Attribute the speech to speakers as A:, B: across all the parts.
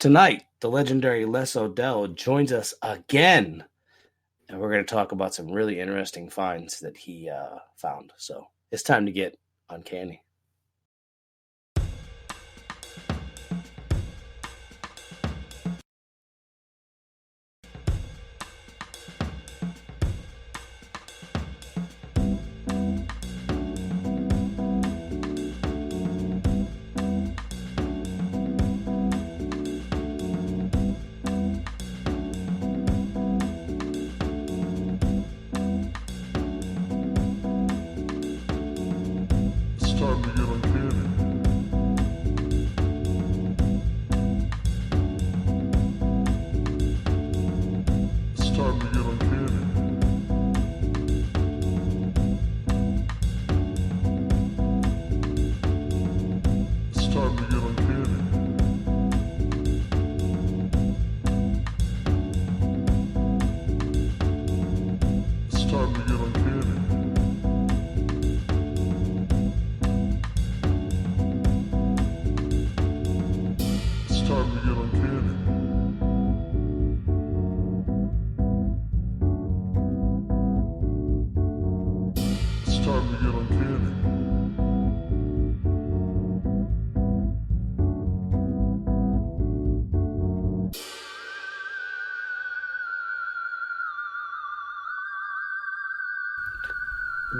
A: Tonight, the legendary Les Odell joins us again, and we're going to talk about some really interesting finds that he found. So it's time to get Uncanny.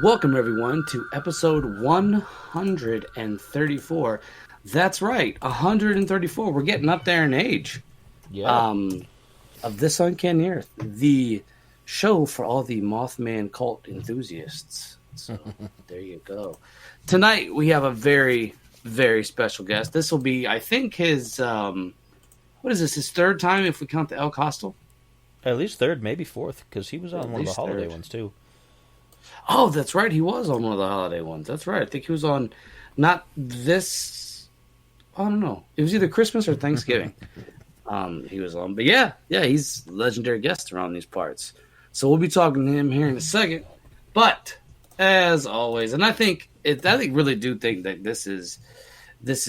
A: Welcome, everyone, to episode 134. That's right, 134. We're getting up there in age.
B: Yeah.
A: Of This Uncanny Earth, the show for all the Mothman cult enthusiasts. So there you go. Tonight, we have a very, very special guest. This will be, I think, his, what is this, his third time if we count the El Costal?
B: At least third, maybe fourth, because he was on one of the holiday ones, too.
A: Oh, that's right. He was on one of the holiday ones. That's right. I think he was on not this. I don't know. It was either Christmas or Thanksgiving. He was on. But yeah, he's a legendary guest around these parts. So we'll be talking to him here in a second. But as always, and I really do think that this is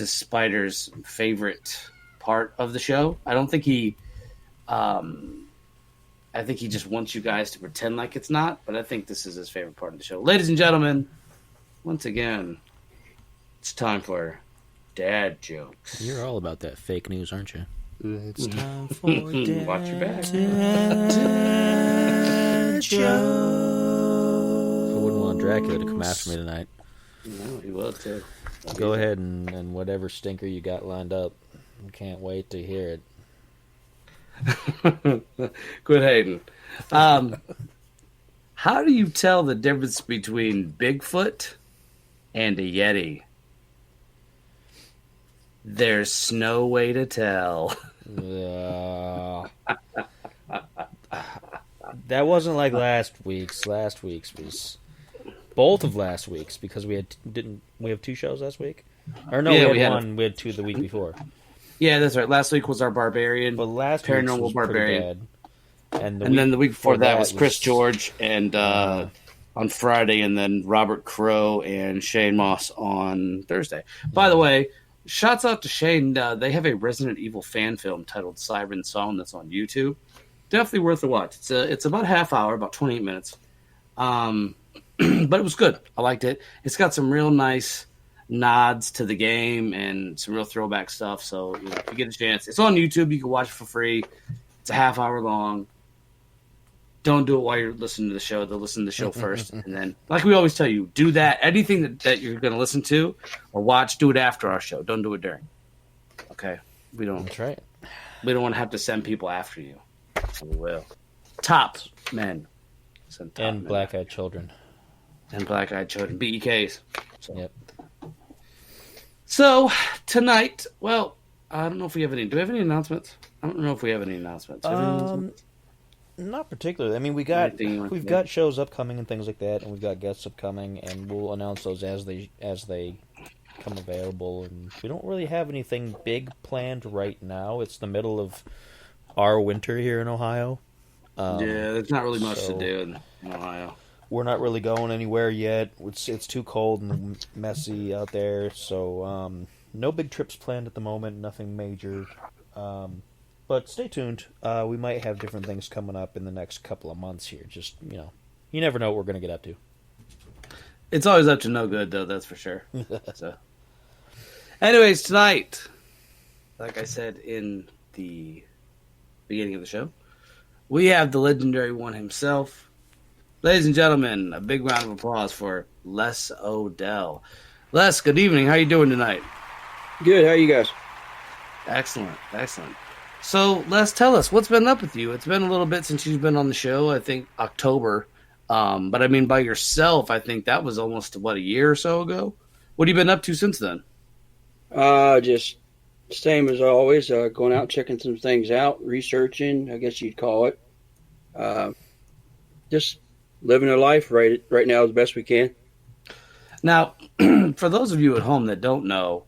A: Spider's favorite part of the show. I don't think he. I think he just wants you guys to pretend like it's not, but I think this is his favorite part of the show. Ladies and gentlemen, once again, it's time for Dad Jokes.
B: You're all about that fake news, aren't you?
C: It's time for Dad,
A: Watch your back.
C: Dad Jokes.
B: I wouldn't want Dracula to come after me tonight.
A: No, he will too.
B: Go ahead and whatever stinker you got lined up. I can't wait to hear it.
A: Good Hayden. How do you tell the difference between Bigfoot and a Yeti? There's no way to tell.
B: That wasn't like last week's. Last week's was both of last week's because we have two shows last week? Or no,
A: Yeah,
B: we had one. We had two the week before.
A: Yeah, that's right. Last week was our Barbarian,
B: But last
A: Paranormal
B: was
A: Barbarian.
B: bad. And
A: Then the week before that was Chris George and on Friday, and then Robert Crow and Shane Moss on Thursday. By the way, shouts out to Shane. They have a Resident Evil fan film titled Siren Song that's on YouTube. Definitely worth a watch. It's about a half hour, about 28 minutes. But it was good. I liked it. It's got some real nice nods to the game and some real throwback stuff. So if you get a chance, it's on YouTube. You can watch it for free. It's a half hour long. Don't do it while you're listening to the show. They'll listen to the show first, and then, like we always tell you, do that. Anything that you're going to listen to or watch, do it after our show. Don't do it during. Okay, we don't.
B: That's right.
A: We don't want to have to send people after you. So we will. Top men.
B: And black-eyed children.
A: And black-eyed children. BEKs. So.
B: Yep.
A: So, tonight, well, I don't know if we have any. Do we have any announcements? I don't know if we have any announcements.
B: Not particularly. I mean, we've got shows upcoming and things like that, and we've got guests upcoming, and we'll announce those as they come available. And we don't really have anything big planned right now. It's the middle of our winter here in Ohio.
A: Yeah, there's not really much to do in Ohio.
B: We're not really going anywhere yet. It's too cold and messy out there, so no big trips planned at the moment. Nothing major. But stay tuned. We might have different things coming up in the next couple of months here. Just, you never know what we're going to get up to.
A: It's always up to no good, though, that's for sure. So, anyways, tonight, like I said in the beginning of the show, we have the legendary one himself. Ladies and gentlemen, a big round of applause for Les Odell. Les, good evening. How you doing tonight?
D: Good. How are you guys?
A: Excellent. So, Les, tell us, what's been up with you? It's been a little bit since you've been on the show, I think October. But I mean, by yourself, I think that was almost, a year or so ago? What have you been up to since then?
D: Just same as always, going out, checking some things out, researching, I guess you'd call it. Just living a life right now as best we can.
A: Now, for those of you at home that don't know,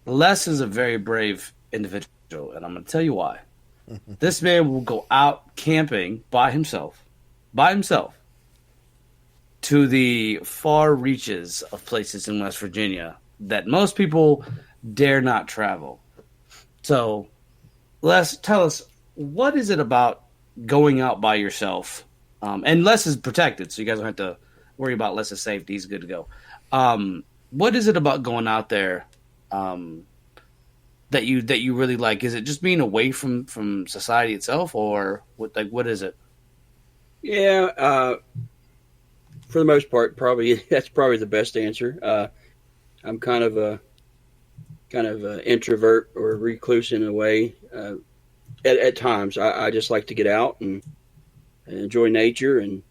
A: Les is a very brave individual, and I'm going to tell you why. This man will go out camping by himself, to the far reaches of places in West Virginia that most people dare not travel. So, Les, tell us, what is it about going out by yourself? And Les is protected, so you guys don't have to worry about Les's safety. He's good to go. What is it about going out there that you really like? Is it just being away from society itself, or what is it?
D: Yeah, for the most part, that's probably the best answer. I'm kind of a introvert or a recluse in a way. At times, I just like to get out and enjoy nature, and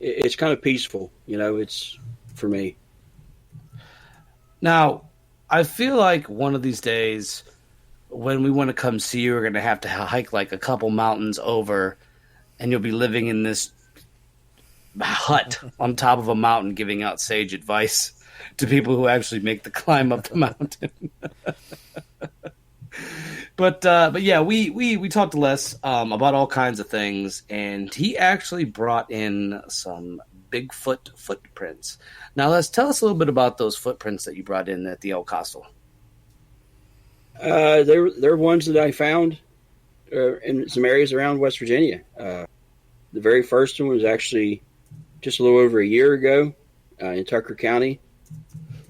D: it's kind of peaceful. It's for me.
A: Now, I feel like one of these days, when we want to come see you, we're going to have to hike like a couple mountains over, and you'll be living in this hut on top of a mountain giving out sage advice to people who actually make the climb up the mountain. But yeah, we talked to Les about all kinds of things, and he actually brought in some Bigfoot footprints. Now, Les, tell us a little bit about those footprints that you brought in at the El Costal.
D: They're ones that I found in some areas around West Virginia. The very first one was actually just a little over a year ago in Tucker County.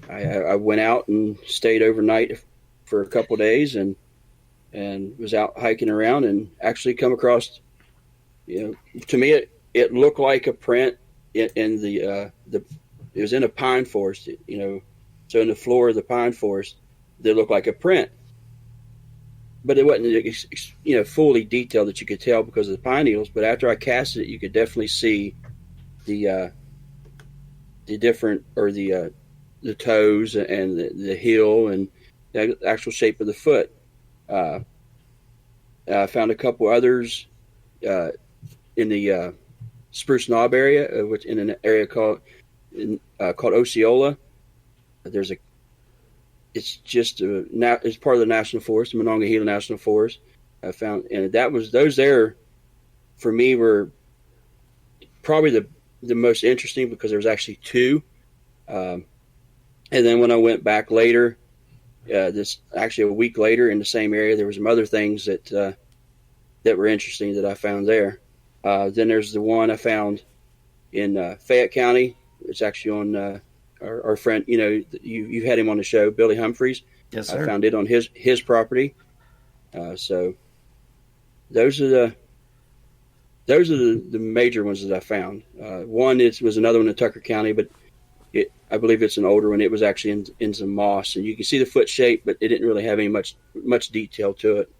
D: I went out and stayed overnight for a couple days and was out hiking around and actually come across, to me it looked like a print in the it was in a pine forest, so in the floor of the pine forest, they looked like a print. But it wasn't, fully detailed that you could tell because of the pine needles. But after I cast it, you could definitely see the different, or the toes and the heel and the actual shape of the foot. I found a couple others in the Spruce Knob area, which in an area called Osceola. It's part of the national forest, Monongahela National Forest. I found, and those there for me were probably the most interesting because there was actually two. And then when I went back later, actually a week later in the same area, there was some other things that were interesting that I found there. Then there's the one I found in Fayette County. It's actually on our friend, you've had him on the show, Billy Humphreys.
A: Yes, sir.
D: I found it on his property. So those are the major ones that I found. One was another one in Tucker County, but I believe it's an older one. It was actually in some moss, and you can see the foot shape, but it didn't really have any much detail to it.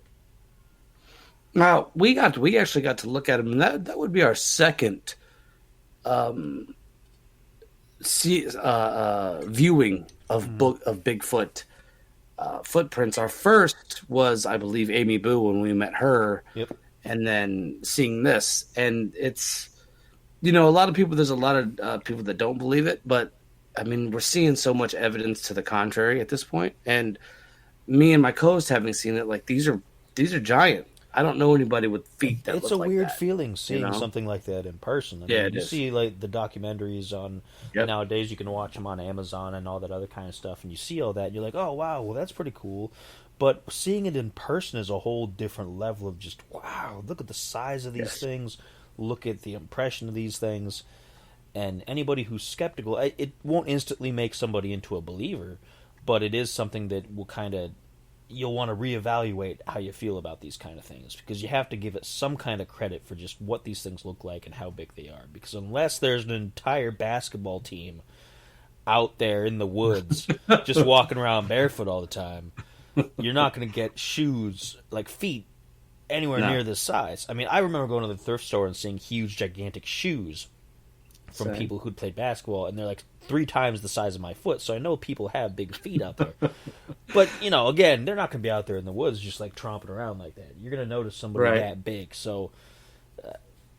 A: Now we actually got to look at them, and that would be our second viewing of Bigfoot footprints. Our first was, I believe, Amy Boo when we met her.
B: Yep.
A: And then seeing this, and it's, a lot of people. There's a lot of people that don't believe it, but I mean, we're seeing so much evidence to the contrary at this point. And me and my co-host having seen it, like these are giant. I don't know anybody with feet that
B: it's
A: look
B: a
A: like
B: weird
A: that,
B: feeling seeing
A: you know?
B: something like that in person. I
A: Yeah,
B: mean,
A: it
B: you
A: is.
B: see like the documentaries on
A: Yep.
B: nowadays. You can watch them on Amazon and all that other kind of stuff, and you see all that, and you're like, oh wow, well that's pretty cool. But seeing it in person is a whole different level of just wow. Look at the size of these
A: Yes.
B: things. Look at the impression of these things. And anybody who's skeptical, it won't instantly make somebody into a believer, but it is something that will kind of, you'll want to reevaluate how you feel about these kind of things, because you have to give it some kind of credit for just what these things look like and how big they are. Because unless there's an entire basketball team out there in the woods just walking around barefoot all the time, you're not going to get shoes, like feet, anywhere
A: No.
B: near this size. I mean, I remember going to the thrift store and seeing huge, gigantic shoes from
A: Same.
B: people who'd played basketball, and they're like 3 times the size of my foot, so I know people have big feet out there. But, you know, again, they're not going to be out there in the woods just like tromping around like that. You're going to notice somebody
A: Right.
B: that big, so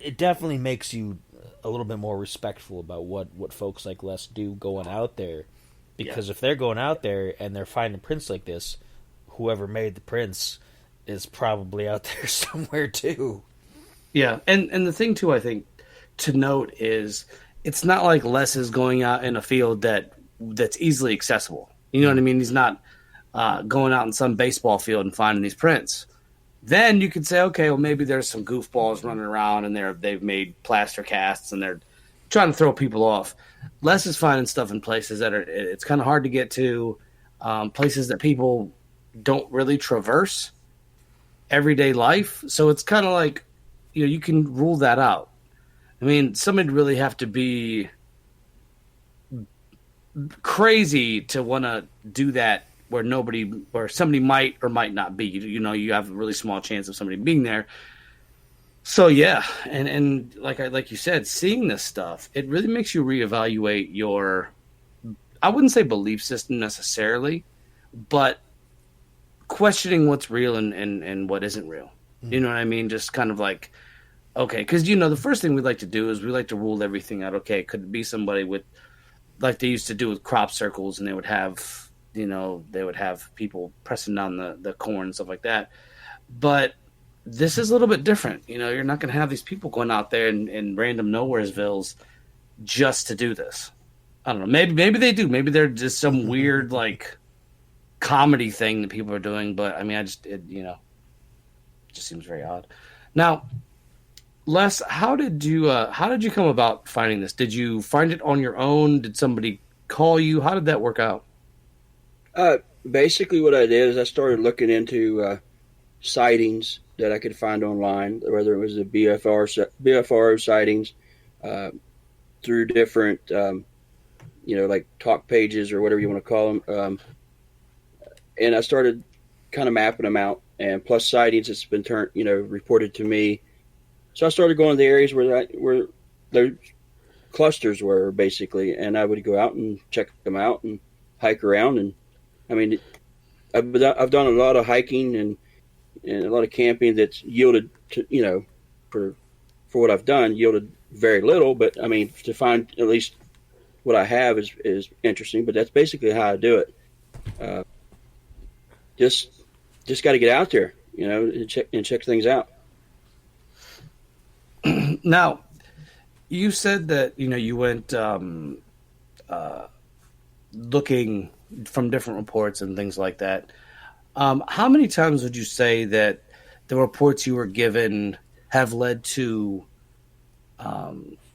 B: it definitely makes you a little bit more respectful about what folks like Les do going out there. Because if they're going out there and they're finding prints like this, whoever made the prints is probably out there somewhere too.
A: Yeah, and the thing too, I think, to note is it's not like Les is going out in a field that's easily accessible. You know what I mean? He's not going out in some baseball field and finding these prints. Then you could say, okay, well maybe there's some goofballs running around and they've made plaster casts and they're trying to throw people off. Les is finding stuff in places that it's kind of hard to get to, places that people don't really traverse everyday life. So it's kind of like, you know, you can rule that out. I mean, somebody'd really have to be crazy to want to do that where somebody might or might not be. You know, you have a really small chance of somebody being there. So yeah, and like you said, seeing this stuff, it really makes you reevaluate your, I wouldn't say belief system necessarily, but questioning what's real and what isn't real. You know what I mean? Just kind of like, okay, because, you know, the first thing we like to do is we like to rule everything out. Okay, could it be somebody with, like they used to do with crop circles, and they would have, you know, people pressing down the corn and stuff like that. But this is a little bit different. You know, you're not going to have these people going out there in random nowheresvilles just to do this. I don't know. Maybe they do. Maybe they're just some weird, like, comedy thing that people are doing. But, I mean, it just seems very odd. Now, Les, how did you come about finding this? Did you find it on your own? Did somebody call you? How did that work out?
D: Basically, what I did is I started looking into sightings that I could find online, whether it was the BFR sightings, through different, like talk pages or whatever you want to call them. And I started kind of mapping them out, and plus sightings that's been reported to me. So I started going to the areas where those clusters were, basically, and I would go out and check them out and hike around. And I mean, I've done a lot of hiking and a lot of camping that's yielded to, for what I've done, yielded very little. But I mean, to find at least what I have is interesting. But that's basically how I do it. Just got to get out there, and check things out.
A: Now, you said that, you went looking from different reports and things like that. How many times would you say that the reports you were given have led to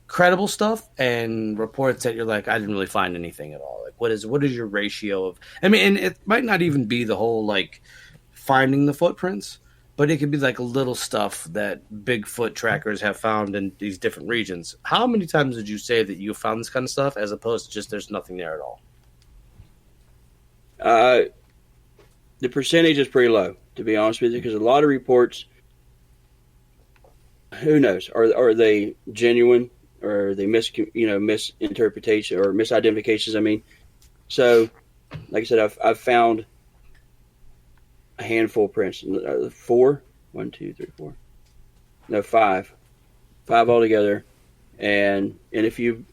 A: credible stuff and reports that you're like, I didn't really find anything at all? Like, what is your ratio of? I mean, and it might not even be the whole like finding the footprints, but it could be like little stuff that Bigfoot trackers have found in these different regions. How many times would you say that you found this kind of stuff as opposed to just there's nothing there at all?
D: The percentage is pretty low, to be honest with you, because a lot of reports, who knows, are they genuine or are they misinterpretation or misidentifications? I mean, so like I said, I've found a handful of prints, 4, 1, 2, 3, 4, no, 5 altogether, and if you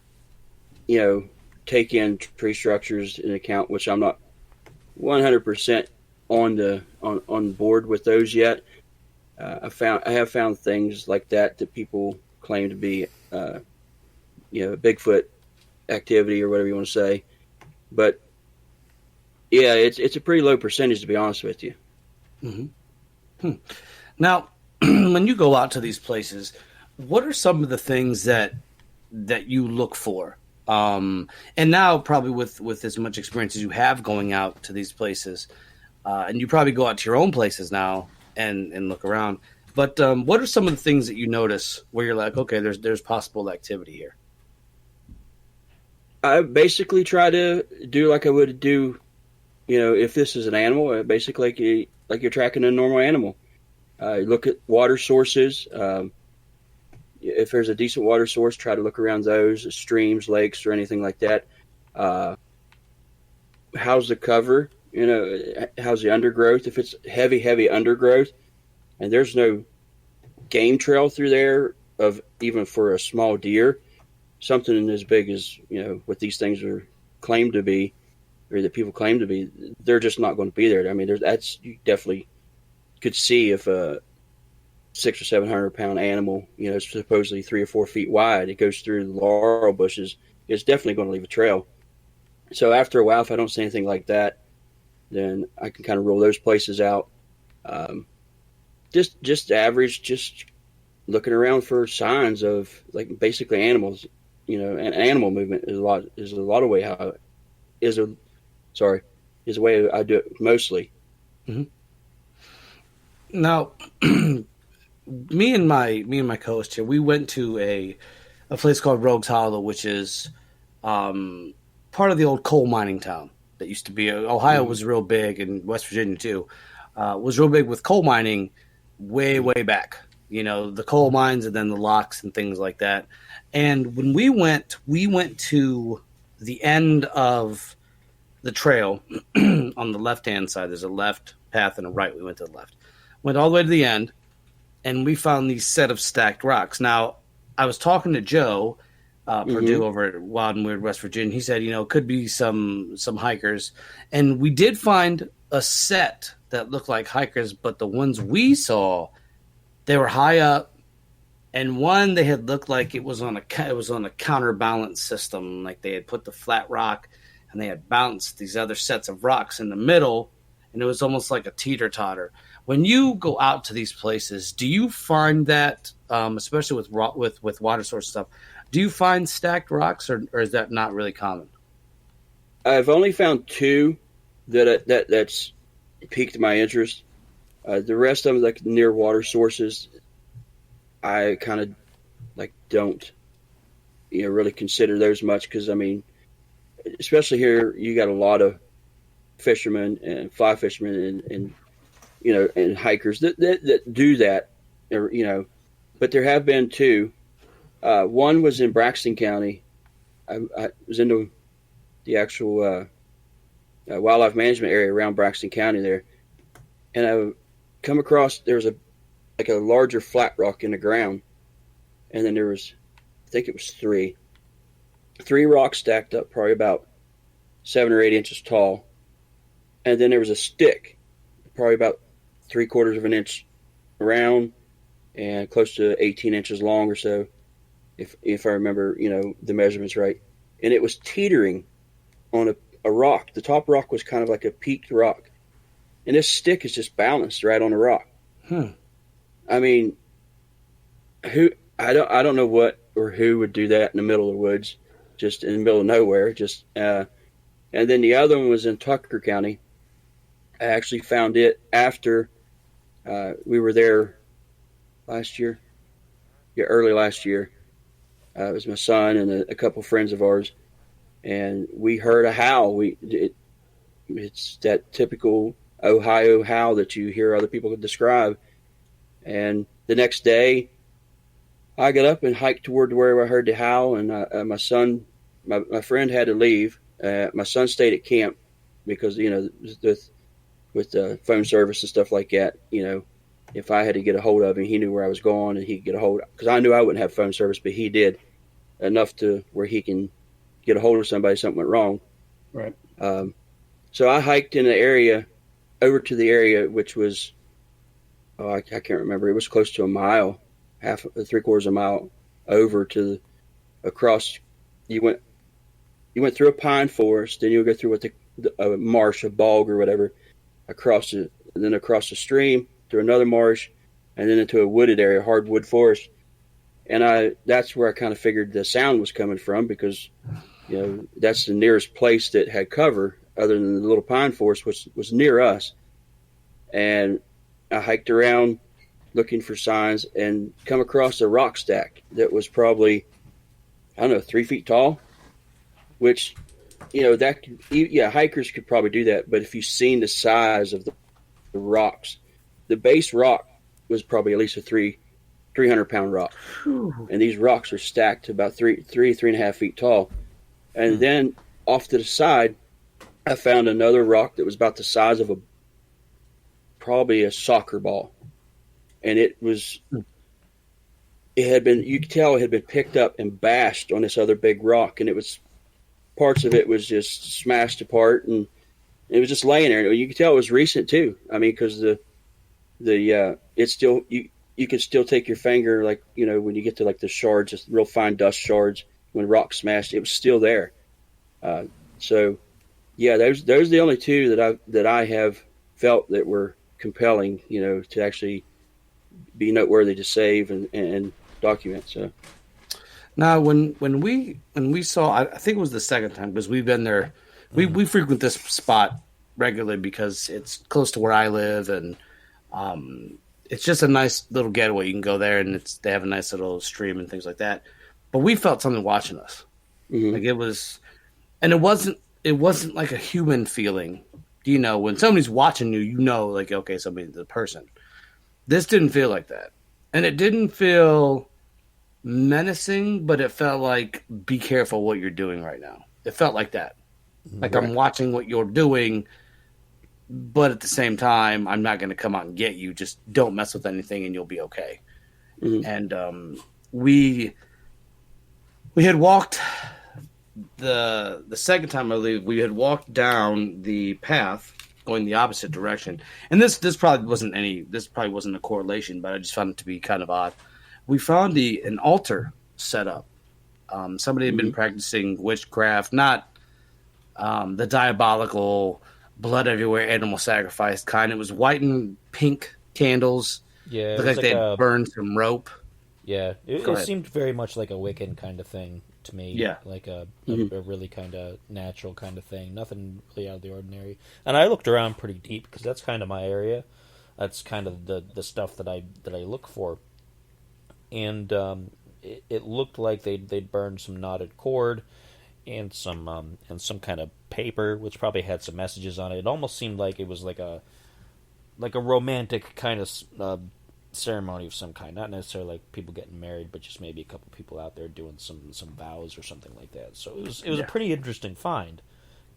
D: take in tree structures in account, which I'm not 100% on board with those yet, I have found things like that people claim to be, Bigfoot activity or whatever you want to say. But yeah, it's a pretty low percentage, to be honest with you.
A: Mm-hmm. Now, when you go out to these places, what are some of the things that you look for? And now, probably with as much experience as you have going out to these places, and you probably go out to your own places now and look around. But what are some of the things that you notice where you're like, okay, there's possible activity here?
D: I basically try to do like I would do, if this is an animal, basically like you're tracking a normal animal. Look at water sources. If there's a decent water source, try to look around those, streams, lakes, or anything like that. How's the cover? How's the undergrowth? If it's heavy undergrowth, and there's no game trail through there of even for a small deer, something as big as what these things are claimed to be, or that people claim to be, they're just not going to be there. I mean, you definitely could see if a 600 or 700 pound animal, supposedly 3 or 4 feet wide, it goes through the laurel bushes, it's definitely going to leave a trail. So after a while, if I don't see anything like that, then I can kind of rule those places out. Just average, just looking around for signs of like basically animals, and animal movement is a lot of way how is a way I do it mostly.
A: Mm-hmm. Now, me and my co-host here, we went to a place called Rogues Hollow, which is part of the old coal mining town that used to be. Ohio was real big, and West Virginia too was real big with coal mining way back. The coal mines and then the locks and things like that. And when we went to the end of the trail on the left-hand side. There's a left path and a right. We went to the left. Went all the way to the end, and we found these set of stacked rocks. Now, I was talking to Joe Purdue over at Wild and Weird, West Virginia. He said, it could be some hikers. And we did find a set that looked like hikers, but the ones we saw, they were high up. And one, they had looked like it was on a counterbalance system. Like they had put the flat rock and they had balanced these other sets of rocks in the middle. And it was almost like a teeter-totter. When you go out to these places, do you find that, especially with water source stuff, do you find stacked rocks, or is that not really common?
D: I've only found 2 that's piqued my interest. The rest of them, like near water sources, I kind of don't really consider those much, because I mean, especially here, you got a lot of fishermen and fly fishermen and hikers that do that, but there have been 2. One was in Braxton County. I was into the actual wildlife management area around Braxton County there, and I come across, there was a larger flat rock in the ground, and then there was, I think it was 3 rocks stacked up, probably about 7 or 8 inches tall, and then there was a stick, probably about 3/4 of an inch around and close to 18 inches long or so, if I remember the measurements right, and it was teetering on a rock. The top rock was kind of like a peaked rock, and this stick is just balanced right on the rock. I mean, I don't know what or who would do that in the middle of the woods, just in the middle of nowhere. And then the other one was in Tucker County. I actually found it after we were there last year. Yeah, early last year. It was my son and a couple friends of ours, and we heard a howl. It's that typical Ohio howl that you hear other people describe. And the next day, I got up and hiked toward where I heard the howl, and my son, my friend had to leave. My son stayed at camp because, with the phone service and stuff like that, if I had to get a hold of him, he knew where I was going, and he could get a hold, because I knew I wouldn't have phone service, but he did enough to where he can get a hold of somebody if something went wrong.
A: Right.
D: So I hiked in the area, over to the area, which was I can't remember. It was close to a mile, half, 3/4 of a mile over to across. You went through a pine forest, then you would go through a marsh, a bog or whatever, then across the stream through another marsh, and then into a wooded area, hardwood forest. And that's where I kind of figured the sound was coming from, because that's the nearest place that had cover other than the little pine forest, which was near us. And I hiked around looking for signs and come across a rock stack that was probably, I don't know, 3 feet tall, which, hikers could probably do that. But if you've seen the size of the rocks, the base rock was probably at least a 300-pound rock. And these rocks are stacked about 3.5 feet tall. And then off to the side, I found another rock that was about the size of probably a soccer ball. And you could tell it had been picked up and bashed on this other big rock. And parts of it was just smashed apart, and it was just laying there. You could tell it was recent too. I mean, because it's still, you could still take your finger, like, when you get to like the shards, just real fine dust shards, when rock smashed, it was still there. So yeah, those are the only two that I have felt that were compelling, to actually be noteworthy to save and document. So
A: now, when we saw, I think it was the second time, because we've been there, we frequent this spot regularly because it's close to where I live, and it's just a nice little getaway. You can go there, and they have a nice little stream and things like that. But we felt something watching us. Mm-hmm. Like it was, and it wasn't like a human feeling. When somebody's watching you, like, okay, somebody's a person. This didn't feel like that. And it didn't feel menacing, but it felt like, be careful what you're doing right now. It felt like that. Like, right. I'm watching what you're doing, but at the same time, I'm not going to come out and get you. Just don't mess with anything and you'll be okay. Mm-hmm. And we had walked the second time, I believe, we had walked down the path going the opposite direction. And this probably wasn't a correlation, but I just found it to be kind of odd. We found an altar set up. Somebody had been practicing witchcraft, not the diabolical blood everywhere animal sacrifice kind. It was white and pink candles.
B: Yeah,
A: looked like they'd burned some rope.
B: Yeah, it seemed very much like a Wiccan kind of thing to me.
A: Yeah,
B: like a really kind of natural kind of thing. Nothing really out of the ordinary. And I looked around pretty deep because that's kind of my area. That's kind of the stuff that I look for. And it looked like they'd burned some knotted cord and some kind of paper, which probably had some messages on it. It almost seemed like it was like a romantic kind of ceremony of some kind, not necessarily like people getting married, but just maybe a couple people out there doing some vows or something like that. So it was a pretty interesting find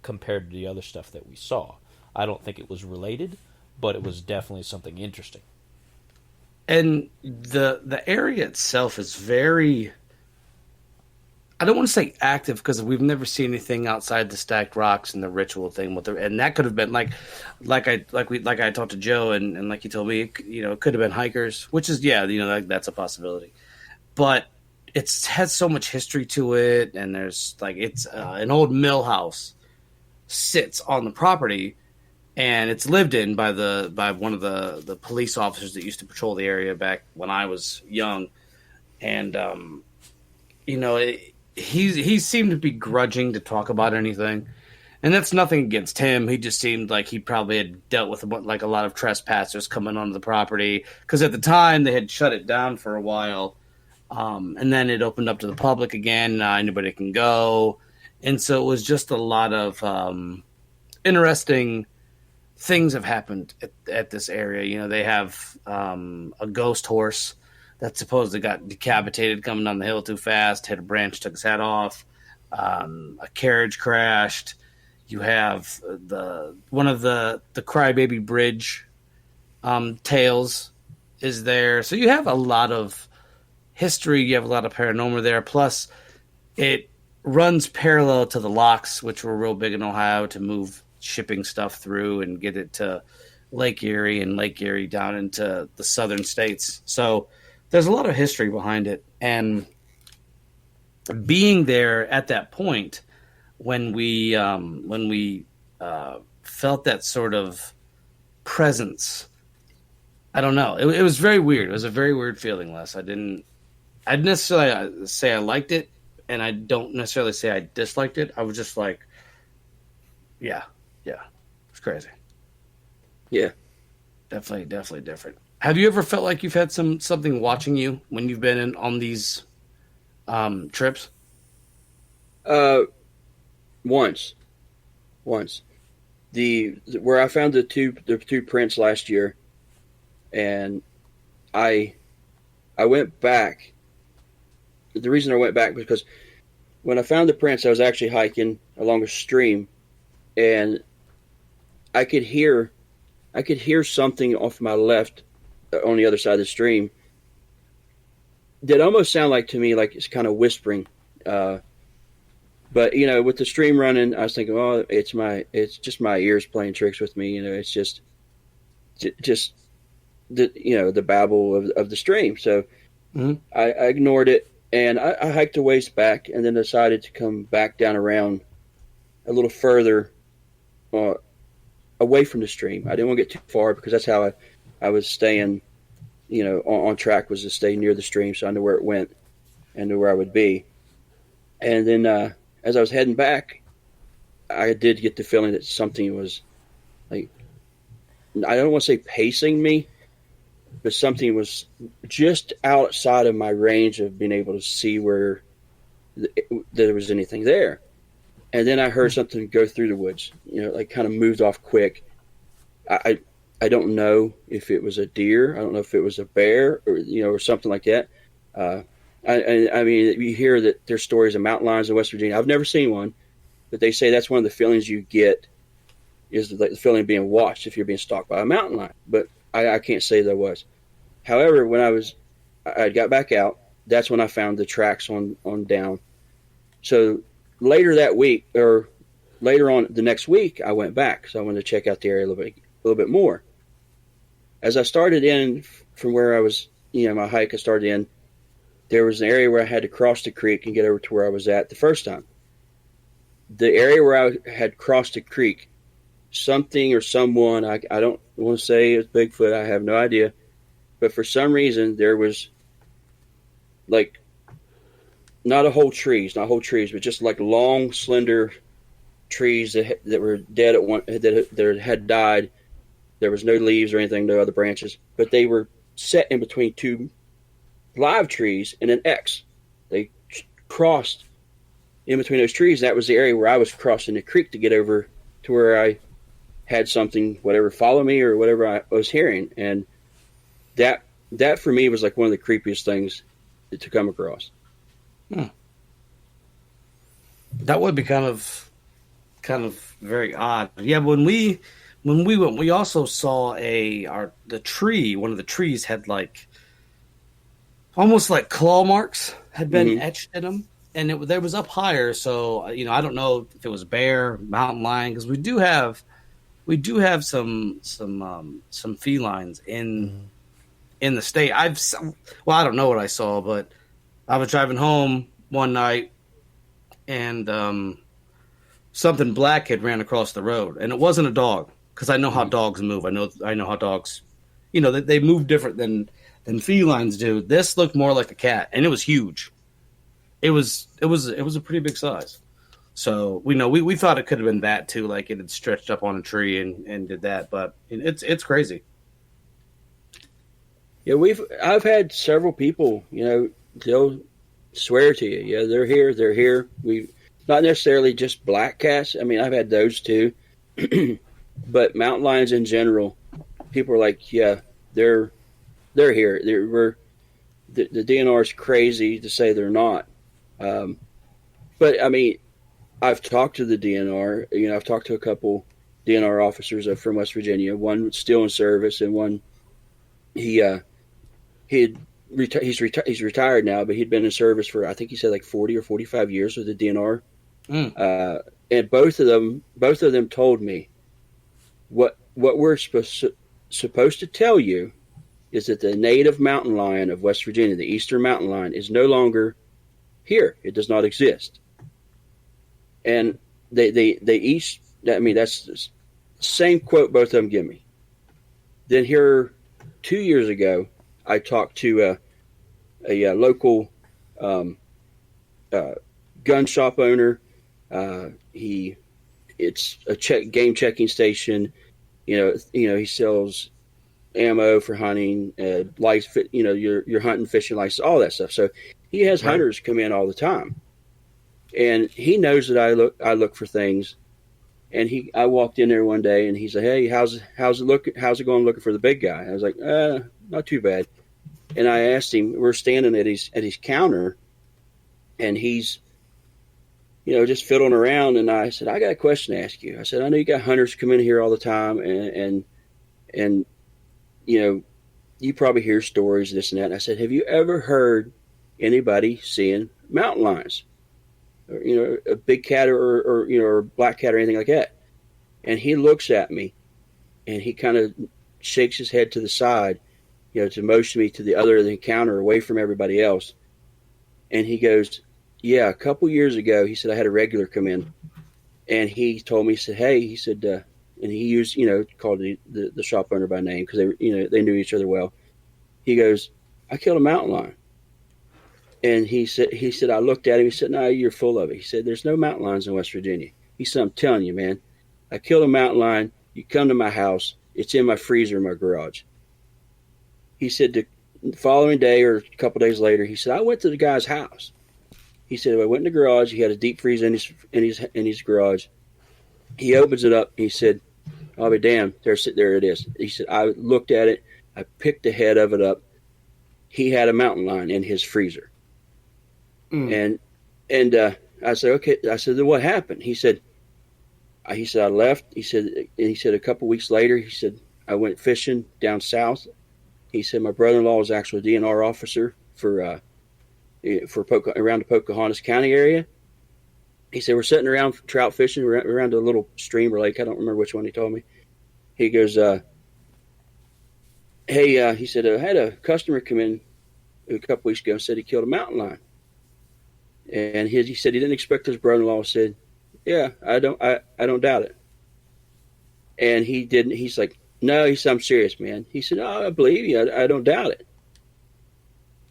B: compared to the other stuff that we saw. I don't think it was related, but it was definitely something interesting.
A: And the area itself is very, I don't want to say active, because we've never seen anything outside the stacked rocks and the ritual thing and that could have been like I talked to Joe and like he told me, it could have been hikers, which is that's a possibility. But it has so much history to it, and there's it's an old mill house sits on the property, and it's lived in by one of the police officers that used to patrol the area back when I was young, and he seemed to be grudging to talk about anything, and that's nothing against him. He just seemed like he probably had dealt with like a lot of trespassers coming onto the property, because at the time they had shut it down for a while, and then it opened up to the public again. Anybody can go, and so it was just a lot of interesting things have happened at this area. They have a ghost horse that supposedly got decapitated coming down the hill too fast, hit a branch, took his head off. A carriage crashed. You have one of the Crybaby Bridge tales is there. So you have a lot of history. You have a lot of paranormal there. Plus, it runs parallel to the locks, which were real big in Ohio to move shipping stuff through and get it to Lake Erie and Lake Erie down into the southern states. So there's a lot of history behind it. And being there at that point when we felt that sort of presence, I don't know. It was very weird. It was a very weird feeling, Les. I'd necessarily say I liked it, and I don't necessarily say I disliked it. I was just like, yeah, it's crazy.
D: Yeah,
A: definitely different. Have you ever felt like you've had something watching you when you've been on these trips?
D: Once. Where I found the two prints last year, and I went back. The reason I went back was because when I found the prints, I was actually hiking along a stream, and I could hear something off my left on the other side of the stream that almost sounded like to me like it's kind of whispering. But with the stream running, I was thinking, oh, it's just my ears playing tricks with me. It's just the babble of the stream. So I ignored it, and I hiked a ways back, and then decided to come back down around a little further away from the stream. I didn't want to get too far because that's how I was staying, on track, was to stay near the stream so I knew where it went and knew where I would be. And then as I was heading back, I did get the feeling that something was like, I don't want to say pacing me, but something was just outside of my range of being able to see where there was anything there. And then I heard something go through the woods, like kind of moved off quick. I don't know if it was a deer. I don't know if it was a bear or something like that. I mean, you hear that there's stories of mountain lions in West Virginia. I've never seen one, but they say that's one of the feelings you get is the feeling of being watched if you're being stalked by a mountain lion. But I can't say there was. However, when I got back out, that's when I found the tracks on down. So later that week, or later on the next week, I went back. So I wanted to check out the area a little bit more. As I started in from where I was, my hike I started in, there was an area where I had to cross the creek and get over to where I was at the first time. The area where I had crossed the creek, something or someone, I don't want to say it's Bigfoot, I have no idea, but for some reason there was like not whole trees, but just like long, slender trees that were dead at one, that had died. There was no leaves or anything, no other branches, but they were set in between two live trees in an X. They crossed in between those trees. That was the area where I was crossing the creek to get over to where I had something, whatever, follow me or whatever I was hearing. And that for me was like one of the creepiest things to come across.
A: That would be kind of very odd. Yeah, when we went, we also saw one of the trees had like almost like claw marks had been etched in them, and there was up higher. So I don't know if it was bear, mountain lion, because we do have some felines in the state. I don't know what I saw, but I was driving home one night, and something black had ran across the road, and it wasn't a dog, because I know how dogs move. I know how dogs, they move different than felines do. This looked more like a cat, and it was huge. It was a pretty big size. So we thought it could have been that too, like it had stretched up on a tree and did that, but it's crazy.
D: Yeah, I've had several people, they'll swear to you, yeah, they're here. We not necessarily just black cats. I mean, I've had those too, but mountain lions in general, people are like, yeah, they're here. The DNR is crazy to say they're not. But I mean, I've talked to the DNR. I've talked to a couple DNR officers from West Virginia. One still in service, and one he's retired now, but he'd been in service for, I think he said like 40 or 45 years with the DNR. And both of them told me what what we're supposed to tell you is that the native mountain lion of West Virginia, the eastern mountain lion, is no longer here. It does not exist. And they each, I mean, that's the same quote both of them give me. Then here, 2 years ago, I talked to a local gun shop owner. It's a game checking station. He sells ammo for hunting, your hunting, fishing license, all that stuff. So he has hunters come in all the time, and he knows that I look for things. And I walked in there one day, and he said, "Hey, how's it going looking for the big guy?" I was like, "Not too bad." And I asked him. We're standing at his counter, and he's, just fiddling around. And I said, "I got a question to ask you." I said, "I know you got hunters come in here all the time, and you probably hear stories, this and that." And I said, "Have you ever heard anybody seeing mountain lions, or a big cat or a black cat or anything like that?" And he looks at me, and he kind of shakes his head to the side, to motion me to the other end of the counter, away from everybody else. And he goes, "Yeah, a couple years ago," he said, "I had a regular come in, and he told me," he said, "Hey," he said, and he used, called the shop owner by name because they knew each other well. He goes, "I killed a mountain lion." And he said, I looked at him. He said, "No, you're full of it." He said, "There's no mountain lions in West Virginia." He said, "I'm telling you, man, I killed a mountain lion. You come to my house. It's in my freezer in my garage." He said the following day or a couple days later, he said, "I went to the guy's house." He said, "I went in the garage. He had a deep freezer in his garage. He opens it up. And he said, I'll be damned. There it is." He said, "I looked at it. I picked the head of it up. He had a mountain lion in his freezer." And I said, "Okay." I said, "Then what happened?" He said, "I left." He said a couple weeks later, he said, "I went fishing down south." He said, "My brother-in-law was actually a DNR officer for around the Pocahontas County area." He said, "We're sitting around trout fishing around a little stream or lake. I don't remember which one he told me." He goes, "Hey," he said, "I had a customer come in a couple weeks ago and said he killed a mountain lion." And he said he didn't expect his brother-in-law. Said, "Yeah, I don't doubt it." And he didn't. He's like, "No," he said, "I'm serious, man." He said, "Oh, I believe you. I don't doubt it."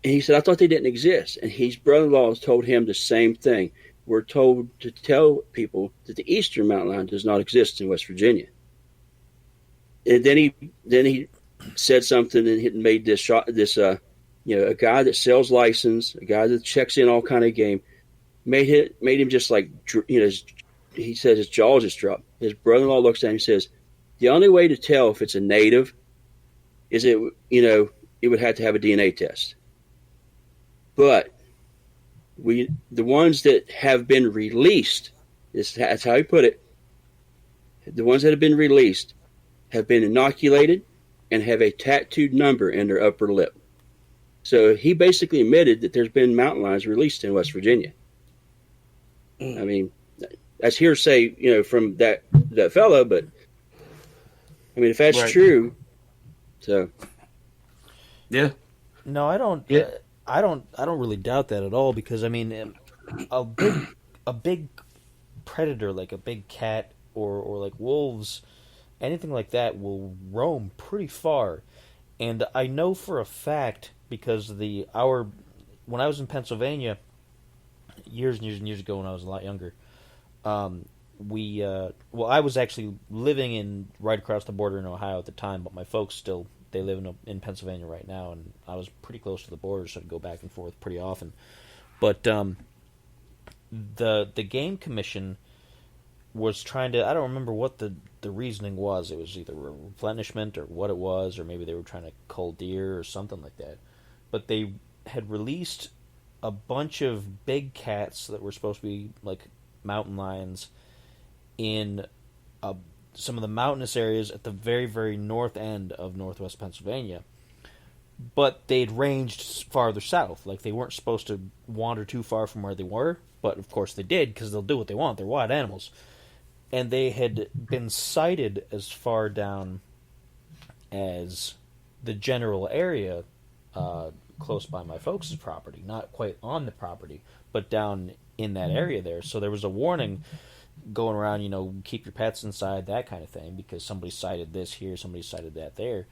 D: And he said, "I thought they didn't exist." And his brother-in-law told him the same thing. We're told to tell people that the eastern mountain lion does not exist in West Virginia. And then he said something and made this a guy that sells license, a guy that checks in all kind of game, made him just like, he said his jaw just dropped. His brother-in-law looks at him and says, "The only way to tell if it's a native is it would have to have a DNA test. But the ones that have been released," that's how he put it, "the ones that have been released have been inoculated and have a tattooed number in their upper lip." So he basically admitted that there's been mountain lions released in West Virginia. I mean, that's hearsay, from that fellow, but I mean, if that's true, so
A: yeah.
B: No, I don't.
A: Yeah.
B: I don't really doubt that at all, because I mean, a big predator like a big cat or like wolves, anything like that will roam pretty far, and I know for a fact because when I was in Pennsylvania years and years and years ago when I was a lot younger, I was actually living right across the border in Ohio at the time, but my folks they live in Pennsylvania right now, and I was pretty close to the border, so I'd go back and forth pretty often. But the Game Commission was trying to, I don't remember what the reasoning was. It was either a replenishment or what it was, or maybe they were trying to cull deer or something like that. But they had released a bunch of big cats that were supposed to be like mountain lions in some of the mountainous areas at the very, very north end of northwest Pennsylvania. But they'd ranged farther south. Like, they weren't supposed to wander too far from where they were, but of course they did, because they'll do what they want. They're wild animals. and they had been sighted as far down as the general area close by my folks' property, not quite on the property, but down in that area there. So there was a warning going around, keep your pets inside, that kind of thing, because somebody sighted this here, somebody sighted that there.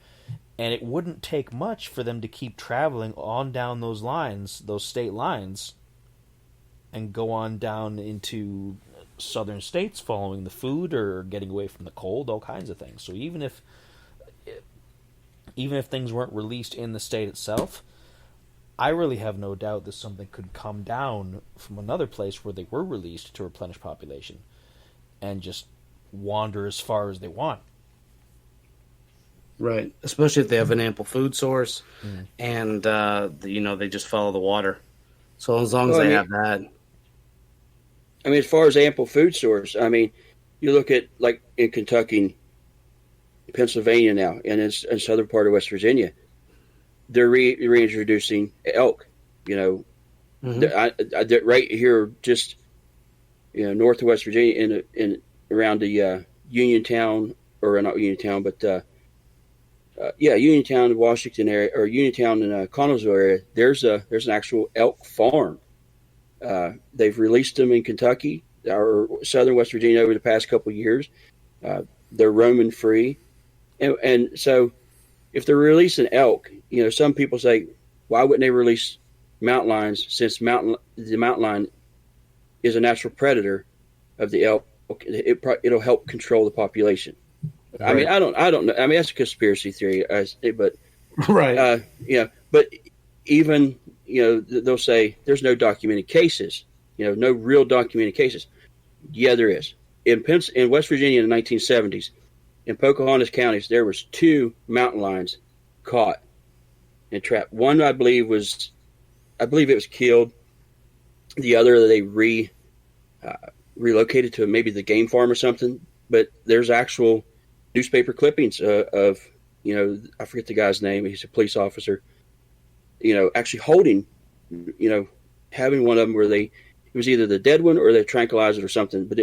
B: And it wouldn't take much for them to keep traveling on down those lines, those state lines, and go on down into southern states following the food or getting away from the cold, all kinds of things. So even if things weren't released in the state itself, I really have no doubt that something could come down from another place where they were released to replenish population and just wander as far as they want.
A: Right, especially if they have an ample food source and they just follow the water. So as long as they have that.
D: I mean, as far as ample food source, I mean, you look at like in Kentucky, Pennsylvania now, and in southern part of West Virginia, they're reintroducing elk. Right here, just north of West Virginia, in around the Uniontown, or not Uniontown, but Uniontown, Washington area, or Uniontown in Connellsville area. There's an actual elk farm. They've released them in Kentucky or southern West Virginia over the past couple of years. They're roaming free, and so if they're releasing elk, some people say, why wouldn't they release mountain lions, since the mountain lion is a natural predator of the elk? It'll help control the population. Right. I mean, I don't know. I mean, that's a conspiracy theory, but
A: right.
D: But even they'll say there's no documented cases. No real documented cases. Yeah, there is. In West Virginia in the 1970s, in Pocahontas counties, there was 2 mountain lions caught and trapped. One, I believe it was killed. The other, they relocated to maybe the game farm or something. But there's actual newspaper clippings of I forget the guy's name. He's a police officer. Actually holding, having one of them where it was either the dead one or they tranquilized it or something. But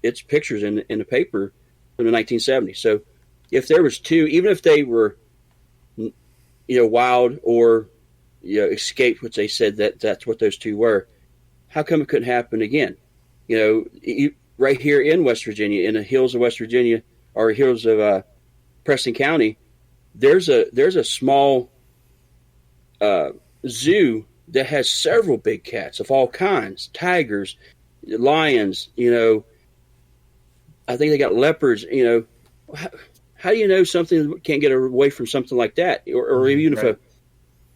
D: it's pictures in the paper from the 1970s. So if there was 2, even if they were, wild or, escaped, which they said that's what those 2 were, how come it couldn't happen again? Right here in West Virginia, in the hills of West Virginia, or hills of Preston County, there's a small zoo that has several big cats of all kinds, tigers, lions. I think they got leopards. How do you know something can't get away from something like that? Or even if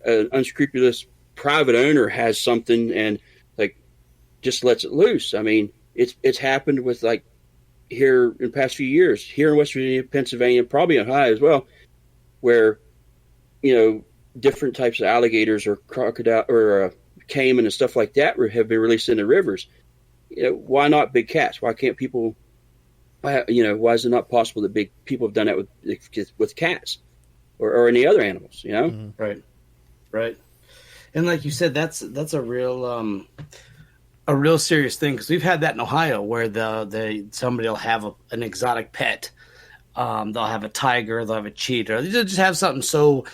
D: an unscrupulous private owner has something and just lets it loose. I mean, it's happened with here in the past few years, here in West Virginia, Pennsylvania, probably Ohio as well, where different types of alligators or crocodile or caiman and stuff like that have been released in the rivers. Why not big cats? Why can't people? Why is it not possible that big people have done that with cats or any other animals?
A: Mm-hmm. Right. And like you said, that's a real serious thing, because we've had that in Ohio where somebody will have an exotic pet. They'll have a tiger, they'll have a cheetah. They'll just have something so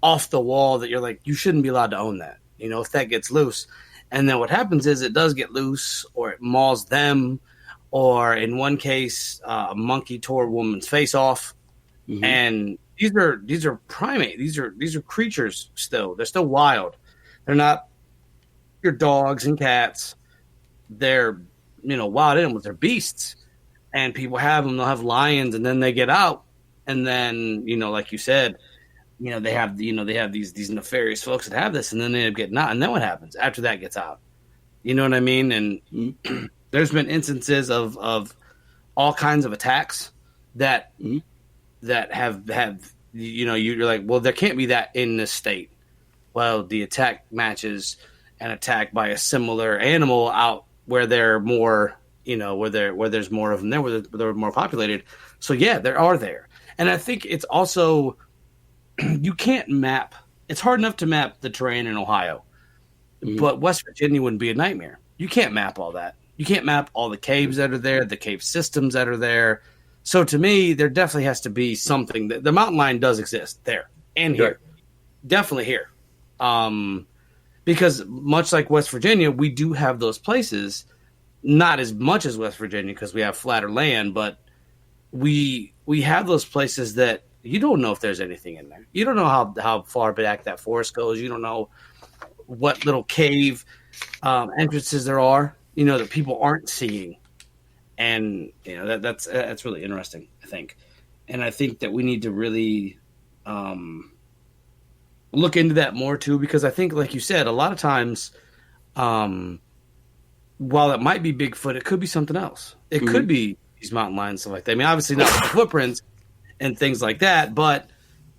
A: off the wall that you're like, you shouldn't be allowed to own that. If that gets loose, and then what happens is it does get loose, or it mauls them. Or in one case, a monkey tore a woman's face off, and these are primate. These are creatures still. They're still wild. They're not your dogs and cats. They're wild animals. They're beasts, and people have them. They'll have lions, and then they get out, and then like you said, they have these nefarious folks that have this, and then they end up getting out. And then what happens after that gets out? You know what I mean? And there's been instances of all kinds of attacks that have you're like, well, there can't be that in this state. Well, the attack matches an attack by a similar animal out where they're more, where there's more of them there, where they're more populated. So yeah, there are there. And I think it's also, you can't map. It's hard enough to map the terrain in Ohio, but West Virginia wouldn't be a nightmare. You can't map all that. You can't map all the caves that are there, the cave systems that are there. So to me, there definitely has to be something. The mountain lion does exist there and here. Definitely here. Because much like West Virginia, we do have those places. Not as much as West Virginia because we have flatter land, but we have those places that you don't know if there's anything in there. You don't know how far back that forest goes. You don't know what little cave entrances there are, that people aren't seeing. And that's really interesting, I think. And I think that we need to really look into that more too, because I think, like you said, a lot of times, while it might be Bigfoot, it could be something else. It could be these mountain lions, stuff like that. I mean, obviously not the footprints and things like that, but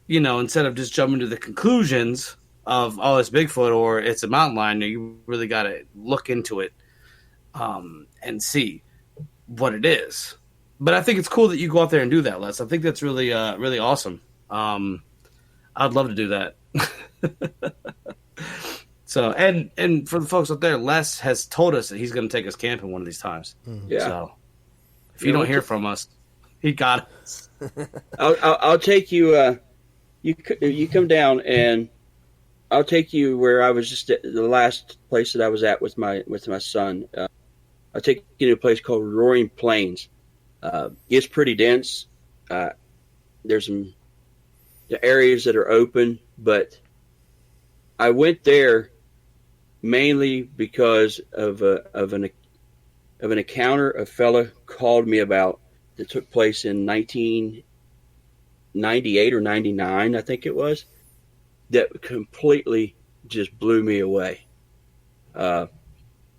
A: instead of just jumping to the conclusions of it's Bigfoot or it's a mountain lion, you really got to look into it and see what it is. But I think it's cool that you go out there and do that, Les. I think that's really really awesome. I'd love to do that. So, and for the folks out there, Les has told us that he's going to take us camping one of these times.
D: Yeah.
A: So, if you don't hear from us, he got us.
D: I'll take you. You come down, and I'll take you where I was just at the last place that I was at with my son. I'll take you to a place called Roaring Plains. It's pretty dense. There's some areas that are open, but I went there mainly because of an encounter a fella called me about that took place in 1998 or 99, I think it was, that completely just blew me away.